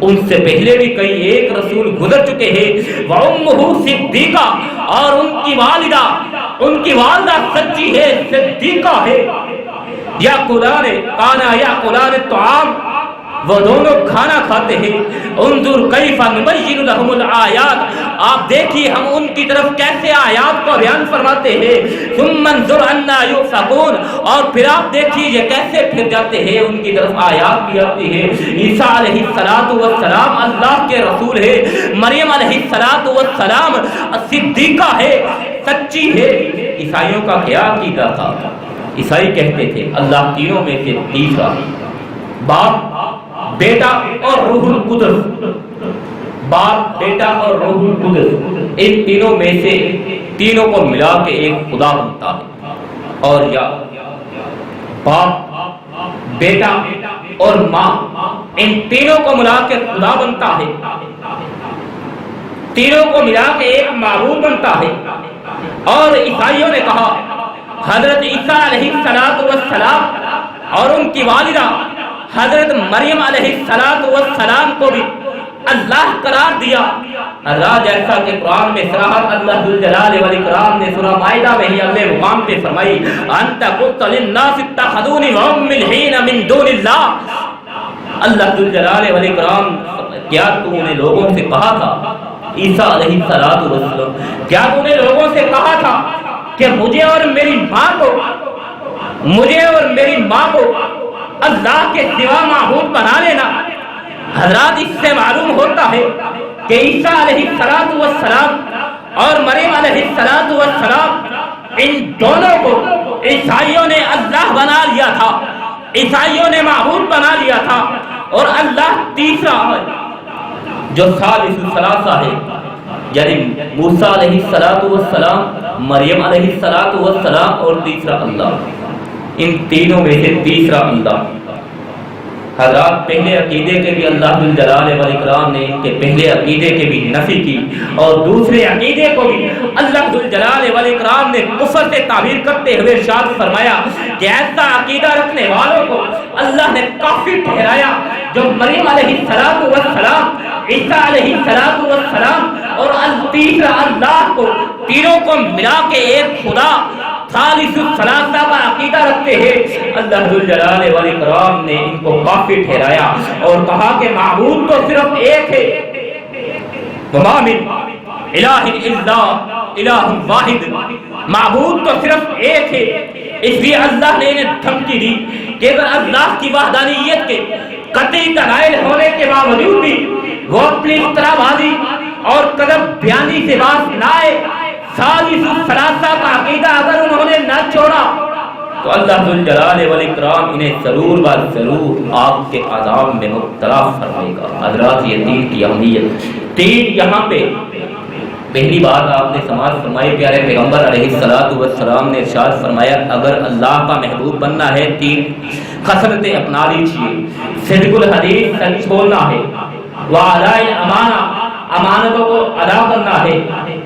ان سے پہلے بھی کئی ایک رسول گزر چکے ہیں، وامہ صدیقہ، اور ان کی والدہ سچی ہے، صدیقہ ہے، یا قلان الطعام، وہ دونوں کھانا کھاتے ہیں، انظر کیف نبین لہم الآیات، آپ دیکھیے ہم ان کی طرف کیسے آیات کو بیان فرماتے ہیں، ثم انظر انا یؤفکون، اور پھر آپ دیکھیے یہ کیسے پھر جاتے ہیں، ان کی طرف آیات بھی آتی ہے۔ عیسیٰ علیہ السلام اللہ کے رسول ہے، مریم علیہ السلام صدیقہ ہے، سچی ہے۔ عیسائیوں کا کیا عقیدہ تھا؟ عیسائی کہتے تھے اللہ تینوں میں سے تیسرا، باپ بیٹا اور روح القدس، باپ بیٹا اور روح القدس، ان تینوں میں سے تینوں کو ملا کے ایک خدا بنتا ہے، اور یا باپ بیٹا اور ماں، ان تینوں کو ملا کے خدا بنتا ہے، تینوں کو ملا کے ایک معبود بنتا ہے۔ اور عیسائیوں نے کہا حضرت عیسیٰ علیہ السلام اور ان کی والدہ حضرت مریم علیہ السلام کو بھی اللہ قرار دیا۔ اللہ جیسا کہ قرآن میں صراحت اللہ ذوالجلال والاکرام نے سورہ مائدہ میں ہی اگلے مقام پہ فرمائی انت قلت للناس اتخذونی وامي الحین من دون اللہ۔ اللہ ذوالجلال والاکرام کیا تو نے لوگوں سے کہا تھا عیسیٰ علیہ السلام، کیا تو نے لوگوں سے کہا تھا کہ مجھے اور میری ماں کو اللہ کے سوا معبود بنا لینا؟ حضرات اس سے معلوم ہوتا ہے کہ عیسیٰ علیہ السلام اور مریم علیہ السلام ان دونوں کو عیسائیوں نے اللہ بنا لیا تھا، عیسائیوں نے معبود بنا لیا تھا، اور اللہ تیسرا ہے جو ثالث الثلاثہ ہے، یعنی موسیٰ علیہ السلام، مریم علیہ السلام اور تیسرا اللہ، ان تینوں میں سے تیسرا اللہ۔ حضرات پہلے عقیدے کے بھی اللہ ذوالجلال والاکرام نے ان کے پہلے عقیدے کے بھی نفی کی، اور دوسرے عقیدے کو بھی اللہ ذوالجلال والاکرام نے کفر سے تعبیر کرتے ہوئے ارشاد فرمایا کہ ایسا عقیدہ رکھنے والوں کو اللہ نے کافر ٹھہرایا جو مریم علیہ السلام، عیسیٰ علیہ السلام اور تیسرا اللہ کو، تینوں کو ملا کے ایک خدا ثالث الثلاثہ کا عقیدہ رکھتے ہیں۔ اللہ ذوالجلال والاکرام نے ان کو کافر ٹھہرایا اور کہا کہ معبود تو صرف ایک ہے، وما من الہ الا الہ واحد، معبود تو صرف ایک ہے۔ اس لیے اللہ نے انہیں دھمکی دی کہ اگر اللہ کی وحدانیت کے قطعی دلائل ہونے کے باوجود بھی وہ اپنی اختراع بازی اور کذب بیانی سے باز نہ آئے، ثالث الثلاثہ کا عقیدہ اگر انہوں نے نہ چھوڑا، تو اللہ ذوالجلال والاکرام انہیں ضرور ضرور آگ کے عذاب میں مبتلا فرمائے گا۔ حضرات یہ دین کی اہمیت، دین یہاں پہ پہلی بات آپ نے سماعت فرمائی، پیارے پیغمبر علیہ السلام نے ارشاد فرمایا اگر اللہ کا محبوب بننا ہے تین خصلتیں اپنا لیجیے، صدق الحدیث، سچ بولنا ہے، وعداء الامانہ، امانتوں کو ادا کرنا ہے،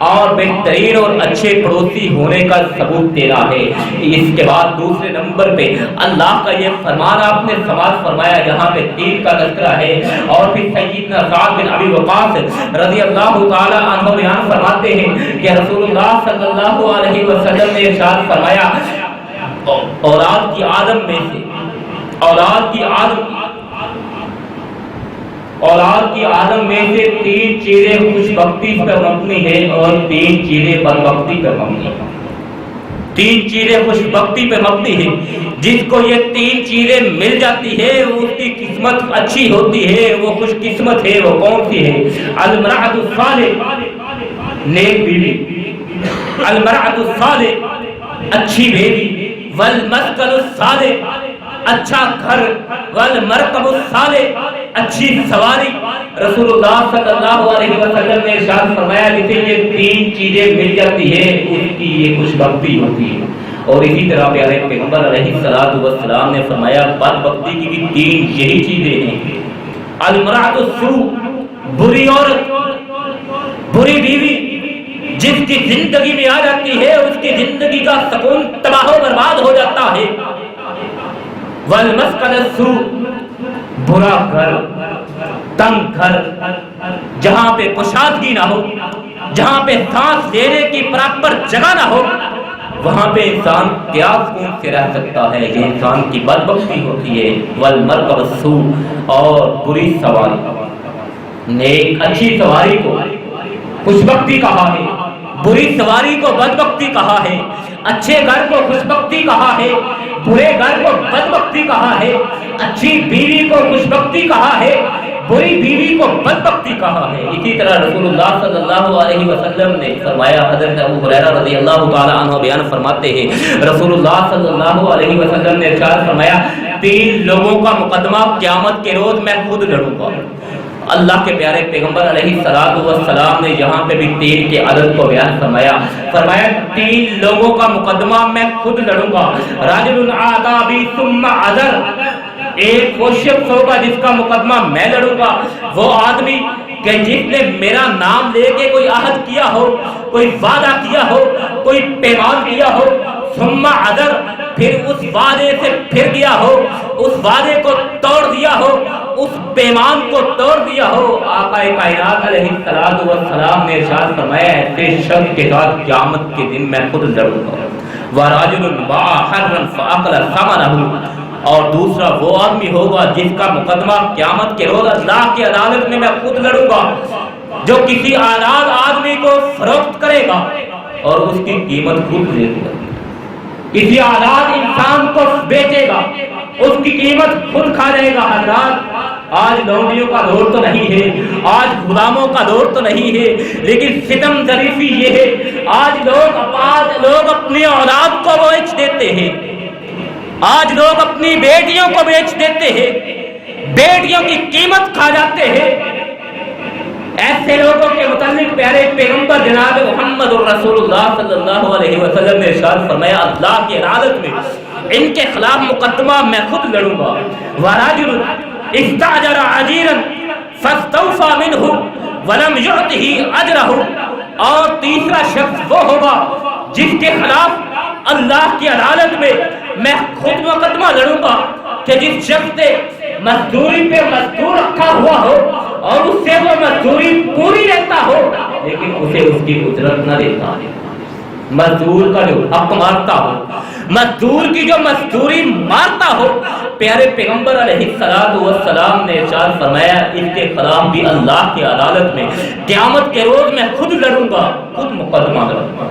اور بہترین اور اچھے پڑوسی ہونے کا ثبوت دینا ہے۔ اس کے بعد دوسرے نمبر پہ اللہ کا یہ فرمان آپ نے سماعت فرمایا جہاں پہ دین کا تذکرہ ہے، اور پھر سیدنا سعد بن ابی وقاص رضی اللہ تعالی عنہ بیان فرماتے ہیں کہ رسول اللہ صلی اللہ علیہ وسلم نے ارشاد فرمایا اولاد کی آدم میں سے، اولاد کی آدم میں سے تین چیزیں خوش بختی پر مبنی ہے اور تین چیزیں بدبختی پر مبنی ہے۔ تین چیزیں خوش بختی پہ مبنی ہے، جس کو یہ تین چیزیں مل جاتی ہے اس کی قسمت اچھی ہوتی ہے، وہ خوش قسمت ہے۔ وہ کون سی ہے؟ المرأۃ الصالحہ، نیک بیوی، المرأۃ الصالحہ، اچھی بیوی، والمسکن الصالح، اچھا گھر، والمرکب الصالح، اچھی سواری۔ رسول اللہ صلی اللہ علیہ وسلم نے ارشاد فرمایا جسے یہ تین چیزیں مل جاتی ہے اس کی یہ خوش بختی ہوتی ہے۔ اور اسی طرح پیارے پیغمبر علیہ السلام نے فرمایا بدبختی کی بھی تین یہی چیزیں ہیں، المرأۃ السوء، بری عورت، بری بیوی جس کی زندگی میں آ جاتی ہے اس کی زندگی کا سکون تباہ و برباد ہو جاتا ہے، والمسکن السوء، برا گھر، تنگ گھر، جہاں پہ کشادگی نہ ہو، جہاں پہ سانس لینے کی پراپر جگہ نہ ہو، وہاں پہ انسان کیا سکون سے رہ سکتا ہے؟ یہ انسان کی بدبختی ہوتی ہے۔ والمرکب السوء، اور بری سواری، نیک اچھی سواری کو خوشبختی کہا ہے، بری سواری کو بدبختی کہا ہے، اچھے گھر کو خوشبختی کہا ہے، برے گھر کو بدبختی کہا ہے، اچھی بیوی کو خوشبختی کہا ہے، بری بیوی کو بدبختی کہا ہے۔ اسی طرح رسول اللہ صلی اللہ علیہ وسلم نے فرمایا، حضرت ابو ہریرہ رضی اللہ تعالی عنہ بیان فرماتے ہیں رسول اللہ صلی اللہ علیہ وسلم نے ارشاد فرمایا تین لوگوں کا مقدمہ قیامت کے روز میں خود لڑوں گا۔ اللہ کے پیارے پیغمبر علیہ السلام نے یہاں پہ بھی تین کے عدد کو بیان فرمایا تین لوگوں کا مقدمہ میں خود لڑوں گا، رجل آتا بی ثم عذر، ایک وہ شخص ہوگا جس کا مقدمہ میں لڑوں گا، وہ آدمی کہ جس نے میرا نام لے کے کوئی عہد کیا ہو، کوئی وعدہ کیا ہو، کوئی پیمان کیا ہو، ثم عذر، پھر اس وعدے سے پھر گیا ہو، اس وعدے کو توڑ دیا ہو، اس پیمان کو توڑ دیا ہو۔ آقا کائنات علیہ السلام نے ارشاد فرمایا ایسے شخص کے ساتھ قیامت کے دن میں خود لڑوں گا۔ وَرَجُلٌ بَاعَ حَرًّا فَأَكَلَ ثَمَنَهُ، اور دوسرا وہ آدمی ہوگا جس کا مقدمہ قیامت کے روز اللہ کی عدالت میں خود لڑوں گا، جو کسی آزاد آدمی کو فروخت کرے گا اور اس کی قیمت خود لے گا، کسی آزاد انسان کو بیچے گا، اس کی قیمت خود کھا جائے گا۔ حضرات آج لونڈیوں کا دور تو نہیں ہے، آج غلاموں کا دور تو نہیں ہے، لیکن ستم ظریفی یہ ہے آج لوگ اپنی اولاد کو بیچ دیتے ہیں، آج لوگ اپنی بیٹیوں کو بیچ دیتے ہیں، بیٹیوں کی قیمت کھا جاتے ہیں۔ ایسے لوگوں کے متعلق پیارے پیغمبر جناب محمد رسول اللہ صلی اللہ علیہ وسلم نے ارشاد فرمایا اللہ کی عدالت میں ان کے خلاف مقدمہ میں خود لڑوں گا۔ وَرَجُلٌ اسْتَأْجَرَ عَجِيرًا فَاسْتَوْفَىٰ مِنْهُ وَلَمْ يُعْطِهِ أَجْرَهُ، اور تیسرا شخص وہ ہوگا جس کے خلاف اللہ کی عدالت میں خود مقدمہ لڑوں گا کہ جس شخص نے مزدوری پہ مزدور رکھا ہوا ہو اور اس سے وہ مزدوری پوری لیتا ہو لیکن اسے اس کی اجرت نہ دیتا، مزدور کا جو حق مارتا ہو، مزدور کی جو مزدوری مارتا ہو، پیارے پیغمبر علیہ السلام نے ارشاد فرمایا اس کے خلاف بھی اللہ کی عدالت میں قیامت کے روز میں خود لڑوں گا، خود مقدمہ لڑوں گا۔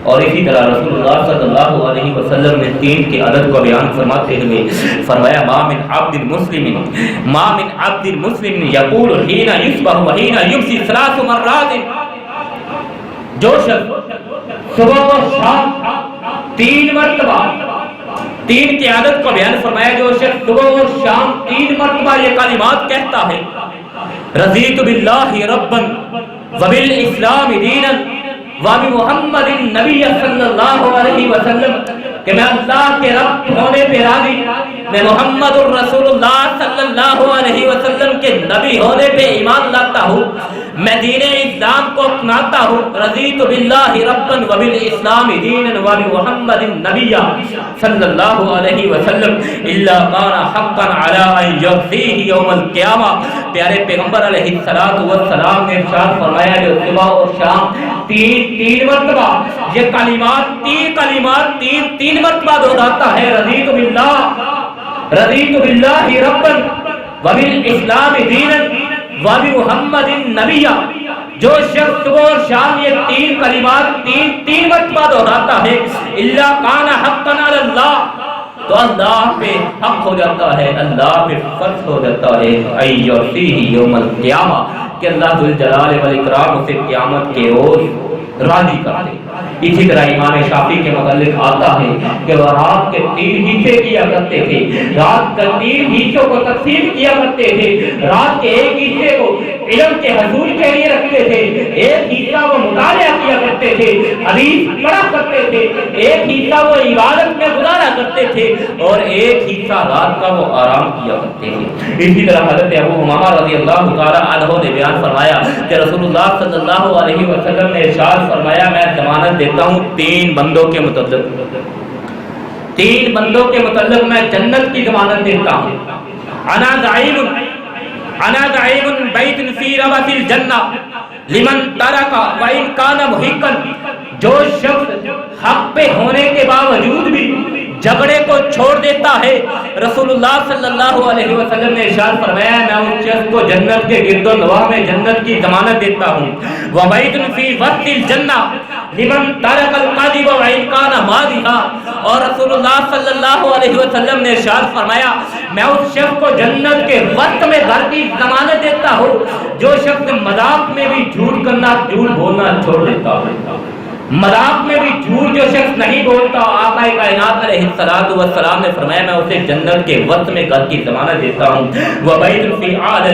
اور اسی طرح رسول اللہ صلی اللہ علیہ وسلم نے 3 کے عدد کو بیان فرماتے ہوئے فرمایا ما من عبد مسلم یقول حین یصبح وحین یمسی 3 مرات، جو شخص صبح و شام 3 مرتبہ 3 کے عدد کو بیان فرمایا، جو شخص صبح و شام 3 مرتبہ یہ کلمات کہتا ہے رضیت باللہ ربا وبالاسلام دینا وبمحمد النبی صلی اللہ علیہ وسلم، کہ میں اللہ کے رب ہونے پہ راضی، میں محمد الرسول اللہ صلی اللہ علیہ وسلم کے نبی ہونے پہ ایمان لاتا ہوں، میں دین اسلام کو اپناتا ہوں، رضیت باللہ ربا وبالاسلام دینا وبمحمد النبی صلی اللہ علیہ وسلم الا کان حقا علی ان یجزیہ یوم القیامہ۔ پیارے پیغمبر علیہ السلام نے ارشاد فرمایا جو صبح اور شام 3 مرتبہ یہ کلمات 3 مرتبہ دہراتا ہے رضیت باللہ ربا وبالاسلام دینا وبمحمد النبی، جو شخص صبح اور شام یہ 3 کلمات 3 مرتبہ دہراتا ہے الا کان حقا علی اللہ، تو اللہ پہ حق ہو جاتا ہے، اللہ پہ فرض ہو جاتا ہے ایوفیہ یوم القیامہ، کہ اللہ ذوالجلال والاکرام اسے قیامت کے روز راضی کر دے۔ اسی طرح امام شافعی کے متعلق آتا ہے کہ وہ رات کے 3 حصے کیا کرتے تھے، رات کے 3 حصوں کو تقسیم کیا کرتے تھے، رات کے 1 حصے کو علم کے حصول کے لیے رکھتے تھے، 1 حصہ وہ مطالعہ کیا کرتے تھے، حدیث پڑھا کرتے تھے، 1 حصہ وہ عبادت میں گزارا کرتے تھے اور 1 حصہ رات کا وہ آرام کیا کرتے تھے۔ اسی طرح حضرت ابو امامہ رضی اللہ تعالی عنہ نے بیان فرمایا کہ رسول اللہ صلی اللہ علیہ وسلم نے ارشاد فرمایا میں ضمانت دیتا ہوں 3 بندوں کے متعلق، 3 بندوں کے متعلق میں جنت کی ضمانت دیتا ہوں۔ انا دعیم بیت فی ربط الجنہ لمن ترک وان کان محقا، جو شخص حق پہ ہونے کے باوجود بھی جھگڑے کو چھوڑ دیتا ہے، رسول اللہ صلی اللہ علیہ وسلم نے ارشاد فرمایا میں اس شخص کو جنت کے گرد و نواح میں جنت کی ضمانت دیتا ہوں۔ وبیت فی وسط الجنہ لمن ترک القذب وان کان ماضحا، اور رسول اللہ صلی اللہ علیہ وسلم نے ارشاد فرمایا میں اس شخص کو جنت کے وسط میں گھر کی ضمانت دیتا ہوں جو شخص مذاق میں بھی جھوٹ بولنا چھوڑ دیتا ہے، مذاق میں بھی جھوٹ جو شخص نہیں بولتا، آقا کائنات علیہ السلام نے فرمایا میں اسے جنت کے وسط میں گھر کی ضمانت دیتا ہوں۔ وبیت فی اعلی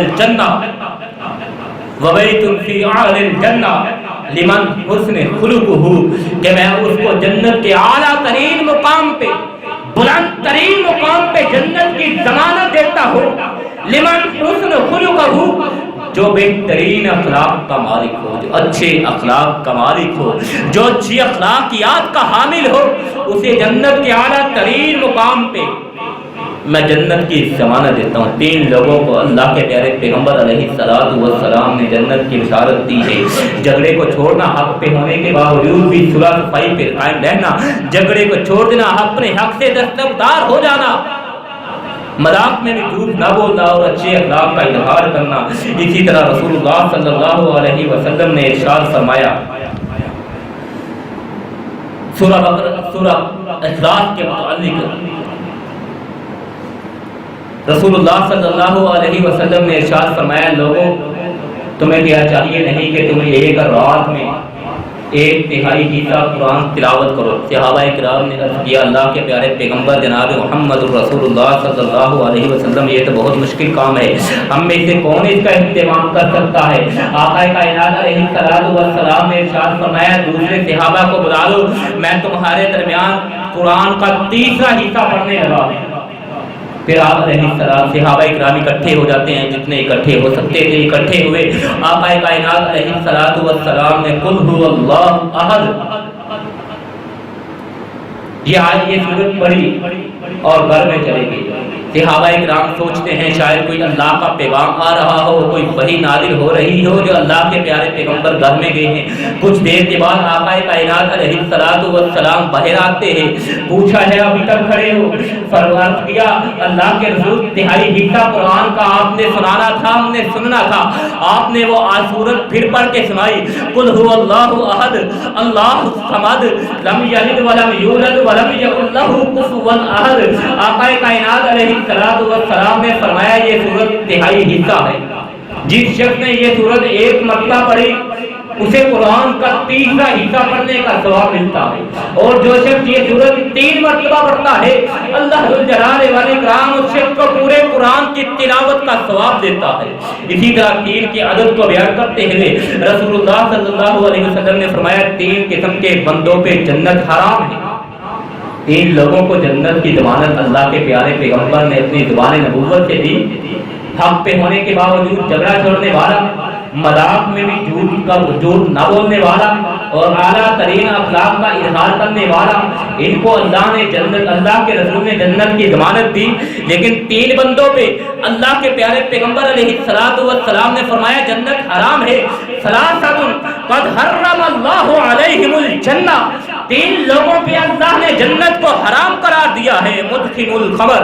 الجنہ لمن حسن خلقہ، کہ میں اس کو جنت کے اعلیٰ ترین مقام پہ، بلند ترین مقام پہ جنت کی ضمانت ہو، لمن حسن خلقہ، جو بہترین اخلاق کا مالک ہو، جو اچھے اخلاق کا مالک ہو، جو اچھی اخلاقیات کا حامل ہو، اسے جنت کے اعلیٰ ترین مقام پہ میں جنت کی ضمانت دیتا ہوں۔ 3 لوگوں کو اللہ کے پیارے پیغمبر علیہ السلام نے جنت کی بشارت دی ہے۔ جھگڑے کو چھوڑنا، حق پہ ہونے کے باوجود بھی صلح صفائی پہ قائم رہنا، جھگڑے کو چھوڑ دینا، اپنے حق سے دستبردار ہو جانا، مذاق میں بھی جھوٹ نہ بولنا اور اچھے اخلاق کا اظہار کرنا۔ اسی طرح رسول اللہ صلی اللہ علیہ وسلم نے ارشاد فرمایا سورہ اخلاص کے متعلق، رسول اللہ صلی اللہ علیہ وسلم نے ارشاد فرمایا، لوگوں تمہیں کیا چاہیے نہیں کہ تمہیں ایک رات میں 1/3 حصہ قرآن تلاوت کرو۔ صحابہ کرام نے عرض کیا، اللہ کے پیارے پیغمبر جناب محمد رسول اللہ صلی اللہ علیہ وسلم، یہ تو بہت مشکل کام ہے، ہم میں سے کون اس کا اہتمام کر سکتا ہے؟ آقا کائنات علیہ السلام نے ارشاد فرمایا، دوسرے صحابہ کو بلا لو، میں تمہارے درمیان قرآن کا 3 حصہ پڑھنے لگا۔ پھر آپ علیہ السلام صحابہ اکرام اکٹھے ہو جاتے ہیں، جتنے اکٹھے ہو سکتے تھے اکٹھے ہوئے۔ آقا کائنات علیہ السلام نے قل هو اللہ احد، یہ سورت پڑھی اور گھر میں چلے گئی۔ صحابہ اکرام سوچتے ہیں شاید کوئی اللہ کا پیغام آ رہا ہو، کوئی وحی نازل ہو رہی ہو، جو اللہ کے پیارے پیغمبر گھر میں گئے ہیں۔ کچھ دیر کے بعد آقا کائنات علیہ السلام باہر آتے ہیں، پوچھا ہے ابھی تک کھڑے ہو؟ فرمایا کیا اللہ کے رسول 3 حصہ قرآن کا آپ نے سنانا تھا، ہم نے سننا تھا۔ آپ نے وہ سورت پھر پڑھ کے سنائی، قل هو اللہ احد اللہ الصمد لم یلد ولم یولد ولم یکن لہ کفوا احد۔ آقا کائنات علیہ السلام نے فرمایا یہ سورت 3 حصہ ہے، جس شخص نے یہ سورت 1 مرتبہ پڑھی اسے قرآن کا 3 حصہ پڑھنے کا ثواب ملتا ہے، اور جو شخص یہ سورت 3 مرتبہ پڑھتا ہے اللہ ذوالجلال والاکرام اس شخص کو پورے قرآن کی تلاوت کا ثواب دیتا ہے۔ اسی طرح 3 کی عدد کو بیان کرتے ہوئے رسول اللہ صلی اللہ علیہ وسلم نے فرمایا 3 قسم کے بندوں پہ جنت حرام ہے۔ 3 لوگوں کو جنت کی ضمانت اللہ کے پیارے پیغمبر نے اپنی زبان نبوت سے دی، حق پہ ہونے کے باوجود جھگڑا چھوڑنے والا، مذاق میں بھی جھوٹ نہ بولنے والا اور اعلیٰ ترین اخلاق کا اظہار کرنے والا، ان کو اللہ نے جنت، اللہ کے رسول نے جنت کی ضمانت دی۔ لیکن 3 بندوں پہ اللہ کے پیارے پیغمبر علیہ السلام نے فرمایا جنت حرام ہے۔ ثلاثۃ قد حرم اللہ علیہم الجنہ، 3 لوگوں پہ اللہ نے جنت کو حرام قرار دیا ہے، مدخن الخمر،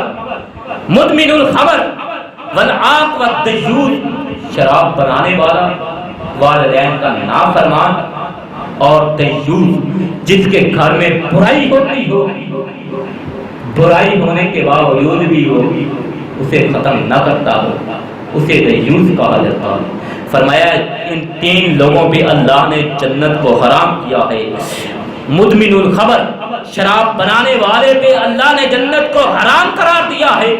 مدمن الخمر، والعاق والدجوج، شراب بنانے والا، والدین کا نافرمان، اور دیوس جس کے گھر میں برائی ہوتی ہو، برائی ہونے کے باوجود بھی وہ اسے ختم نہ کرتا ہو، اسے دیوس کہا جاتا ہے۔ فرمایا ان 3 لوگوں پہ اللہ نے جنت کو حرام کیا ہے۔ مدمن الخمر، شراب بنانے والے پہ اللہ نے جنت کو حرام قرار دیا ہے۔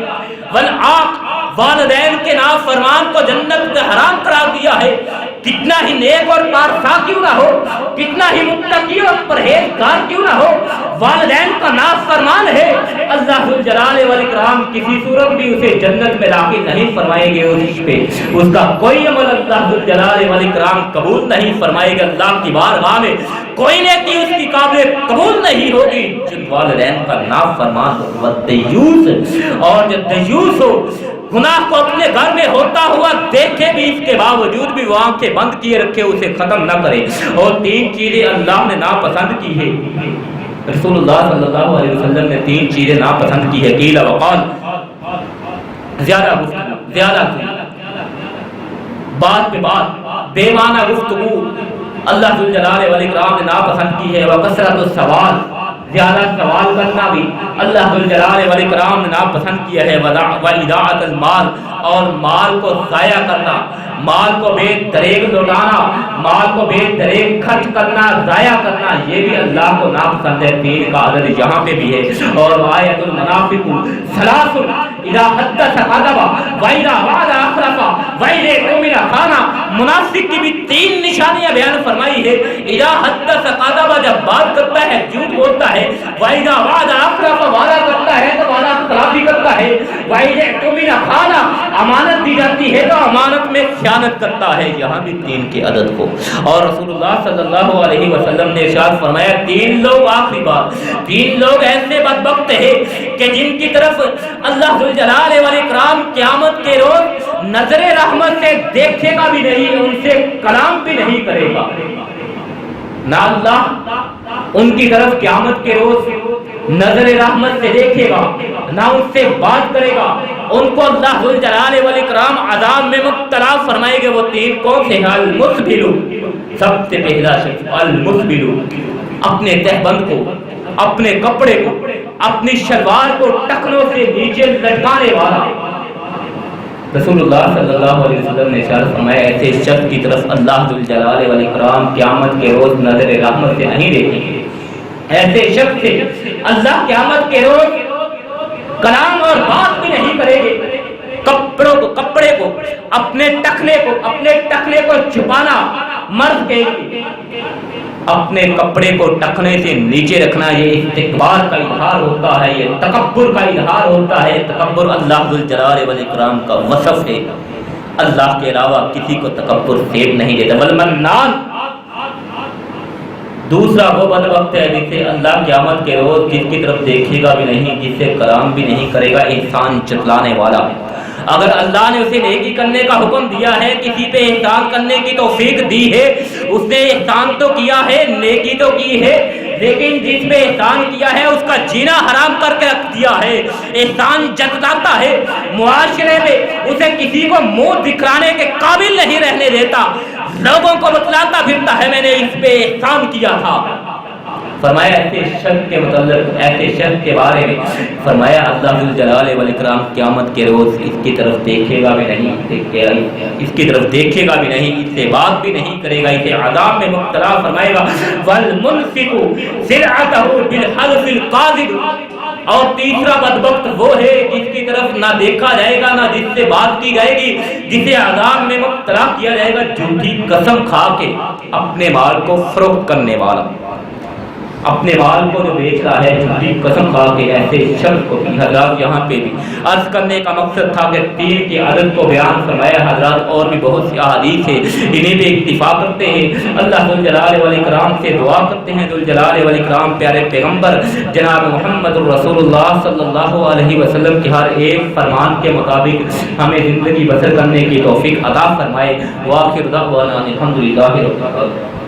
والعاق، والدین کے نافرمان کو جنت کا حرام قرار دیا ہے۔ کتنا ہی نیک اور پارسا کیوں نہ ہو، کتنا ہی متقی اور پرہیزگار کیوں نہ ہو، والدین کا نافرمان ہے، اللہ ذوالجلال والاکرام کسی صورت بھی اسے جنت میں داخل نہیں فرمائیں گے۔ اس کا کوئی عمل اللہ ذوالجلال والاکرام قبول نہیں فرمائے گا۔ اللہ کی بارگاہ میں کوئی نیکی اس کی قابل قبول نہیں ہوگی جن والدین کا نافرمان ہو۔ دیوس، اور جب دیوس ہو، گناہ کو اپنے گھر میں ہوتا ہوا دیکھے بھی اس کے باوجود بھی وہ آنکھیں بند کیے رکھے، اسے ختم نہ کرے۔ اور 3 چیزیں اللہ نے ناپسند کی ہے، رسول اللہ صلی اللہ علیہ وسلم نے 3 چیزیں ناپسند کی ہے۔ قیل وقال، زیادہ بات پہ بات، بے معنی گفتگو اللہ ذوالجلال والاکرام نے ناپسند کی ہے۔ وکثرت السوال، زیادہ سوال کرنا بھی اللہ ذوالجلال والاکرام نے ناپسند کیا ہے۔ واضاعت المال، اور مال کو ضائع کرنا، مال کو بے دریغ لوٹانا، مال کو بے دریغ خرچ کرنا، ضائع کرنا، یہ بھی اللہ کو ناپسند ہے۔ 3 کا عدد یہاں پہ بھی ہے۔ اور آیت المنافق ثلاث اذا حدث كذب واذا وعد اخلف واذا اؤتمن خان، منافق کی بھی 3 نشانیاں بیان فرمائی ہے۔ اذا حدث كذب، جب بات کرتا ہے جھوٹ بولتا ہے، واذا وعد اخلف، وعدہ کرتا ہے تو وعدہ خلافی کرتا ہے۔ ہے، وَإِذَا اؤْتُمِنَ خَانَ، امانت دی جاتی ہے تو امانت میں خیانت کرتا ہے، یہاں بھی 3 کی عدد کو۔ اور رسول اللہ صلی اللہ علیہ وسلم نے ارشاد فرمایا 3 لوگ، آخری بات، 3 لوگ ایسے بدبخت ہیں کہ جن کی طرف اللہ ذوالجلال والاکرام قیامت کے روز نظر رحمت سے دیکھے گا بھی نہیں، ان سے کلام بھی نہیں کرے گا، نہ اللہ ان کی طرف قیامت کے روز نظر رحمت سے دیکھے گا، نہ ان سے بات کرے گا، ان کو اللہ ذوالجلال والاکرام عذاب میں مبتلا فرمائے گے۔ وہ 3 کون سے ہیں؟ المسبل، سب سے پہلا شخص المسبل، اپنے تہبند کو، اپنے کپڑے کو، اپنی شلوار کو ٹکنوں سے نیچے لٹکانے والا۔ رسول اللہ صلی اللہ علیہ وسلم نے ارشاد فرمایا ایسے شخص کی طرف اللہ ذوالجلال والاکرام قیامت کے روز نظر رحمت سے نہیں دیکھیں گے۔ ایسے شخص سے اللہ قیامت کے روز کلام اور بات بھی نہیں کرے گے۔ کپڑے کو اپنے ٹخنے کو چھپانا مرد کے اپنے کپڑے کو ٹخنے سے نیچے رکھنا، یہ استکبار کا اظہار ہوتا ہے، یہ تکبر کا اظہار ہوتا ہے۔ تکبر اللہ ذوالجلال والاکرام کا وصف ہے، اللہ کے علاوہ کسی کو تکبر سیب نہیں دیتا۔ والمنان، دوسرا وہ بدبخت ہے جسے اللہ قیامت کے روز جس کی طرف دیکھے گا بھی نہیں، جس سے کلام بھی نہیں کرے گا، احسان جتلانے والا۔ اگر اللہ نے اسے نیکی کرنے کا حکم دیا ہے، کسی پہ احسان کرنے کی توفیق دی ہے، اس نے احسان تو کیا ہے، نیکی تو کی ہے، لیکن جس پہ احسان کیا ہے اس کا جینا حرام کر کے رکھ دیا ہے، احسان جتلاتا ہے، معاشرے میں اسے کسی کو منہ دکھانے کے قابل نہیں رہنے دیتا، لوگوں کو بتلاتا پھرتا ہے میں نے اس پہ احسان کیا تھا۔ فرمایا ایسے شخص کے متعلق، ایسے شخص کے بارے میں فرمایا اللہ ذوالجلال والاکرام قیامت کے روز اس کی طرف دیکھے گا بھی نہیں، اس کی طرف دیکھے گا بھی نہیں، اس سے بات بھی نہیں کرے گا، اسے عذاب میں مبتلا فرمائے گا۔ والمنفق سرعته بالحلف القاذب، اور تیسرا بدبخت وہ ہے جس کی طرف نہ دیکھا جائے گا، نہ جس سے بات کی جائے گی، جسے عذاب میں مبتلا کیا جائے گا، جھوٹی قسم کھا کے اپنے مال کو فروخت کرنے والا، اپنے مال کو جو بیچ رہا ہے جھوٹی قسم کھا کے، ایسے شخص کو بھی حضرات یہاں پہ بھی عرض کرنے کا مقصد تھا کہ 3 کی عدد کو بیان فرمایا حضرات، اور بھی بہت سی احادیث ہے، انہیں بھی اکتفا کرتے ہیں، اللہ ذوالجلال والاکرام سے دعا کرتے ہیں ذوالجلال والاکرام پیارے پیغمبر جناب محمد الرسول اللہ صلی اللہ علیہ وسلم کے ہر ایک فرمان کے مطابق ہمیں زندگی بسر کرنے کی توفیق عطا فرمائے۔ وآخر دعوانا الحمدللہ رب العالمین۔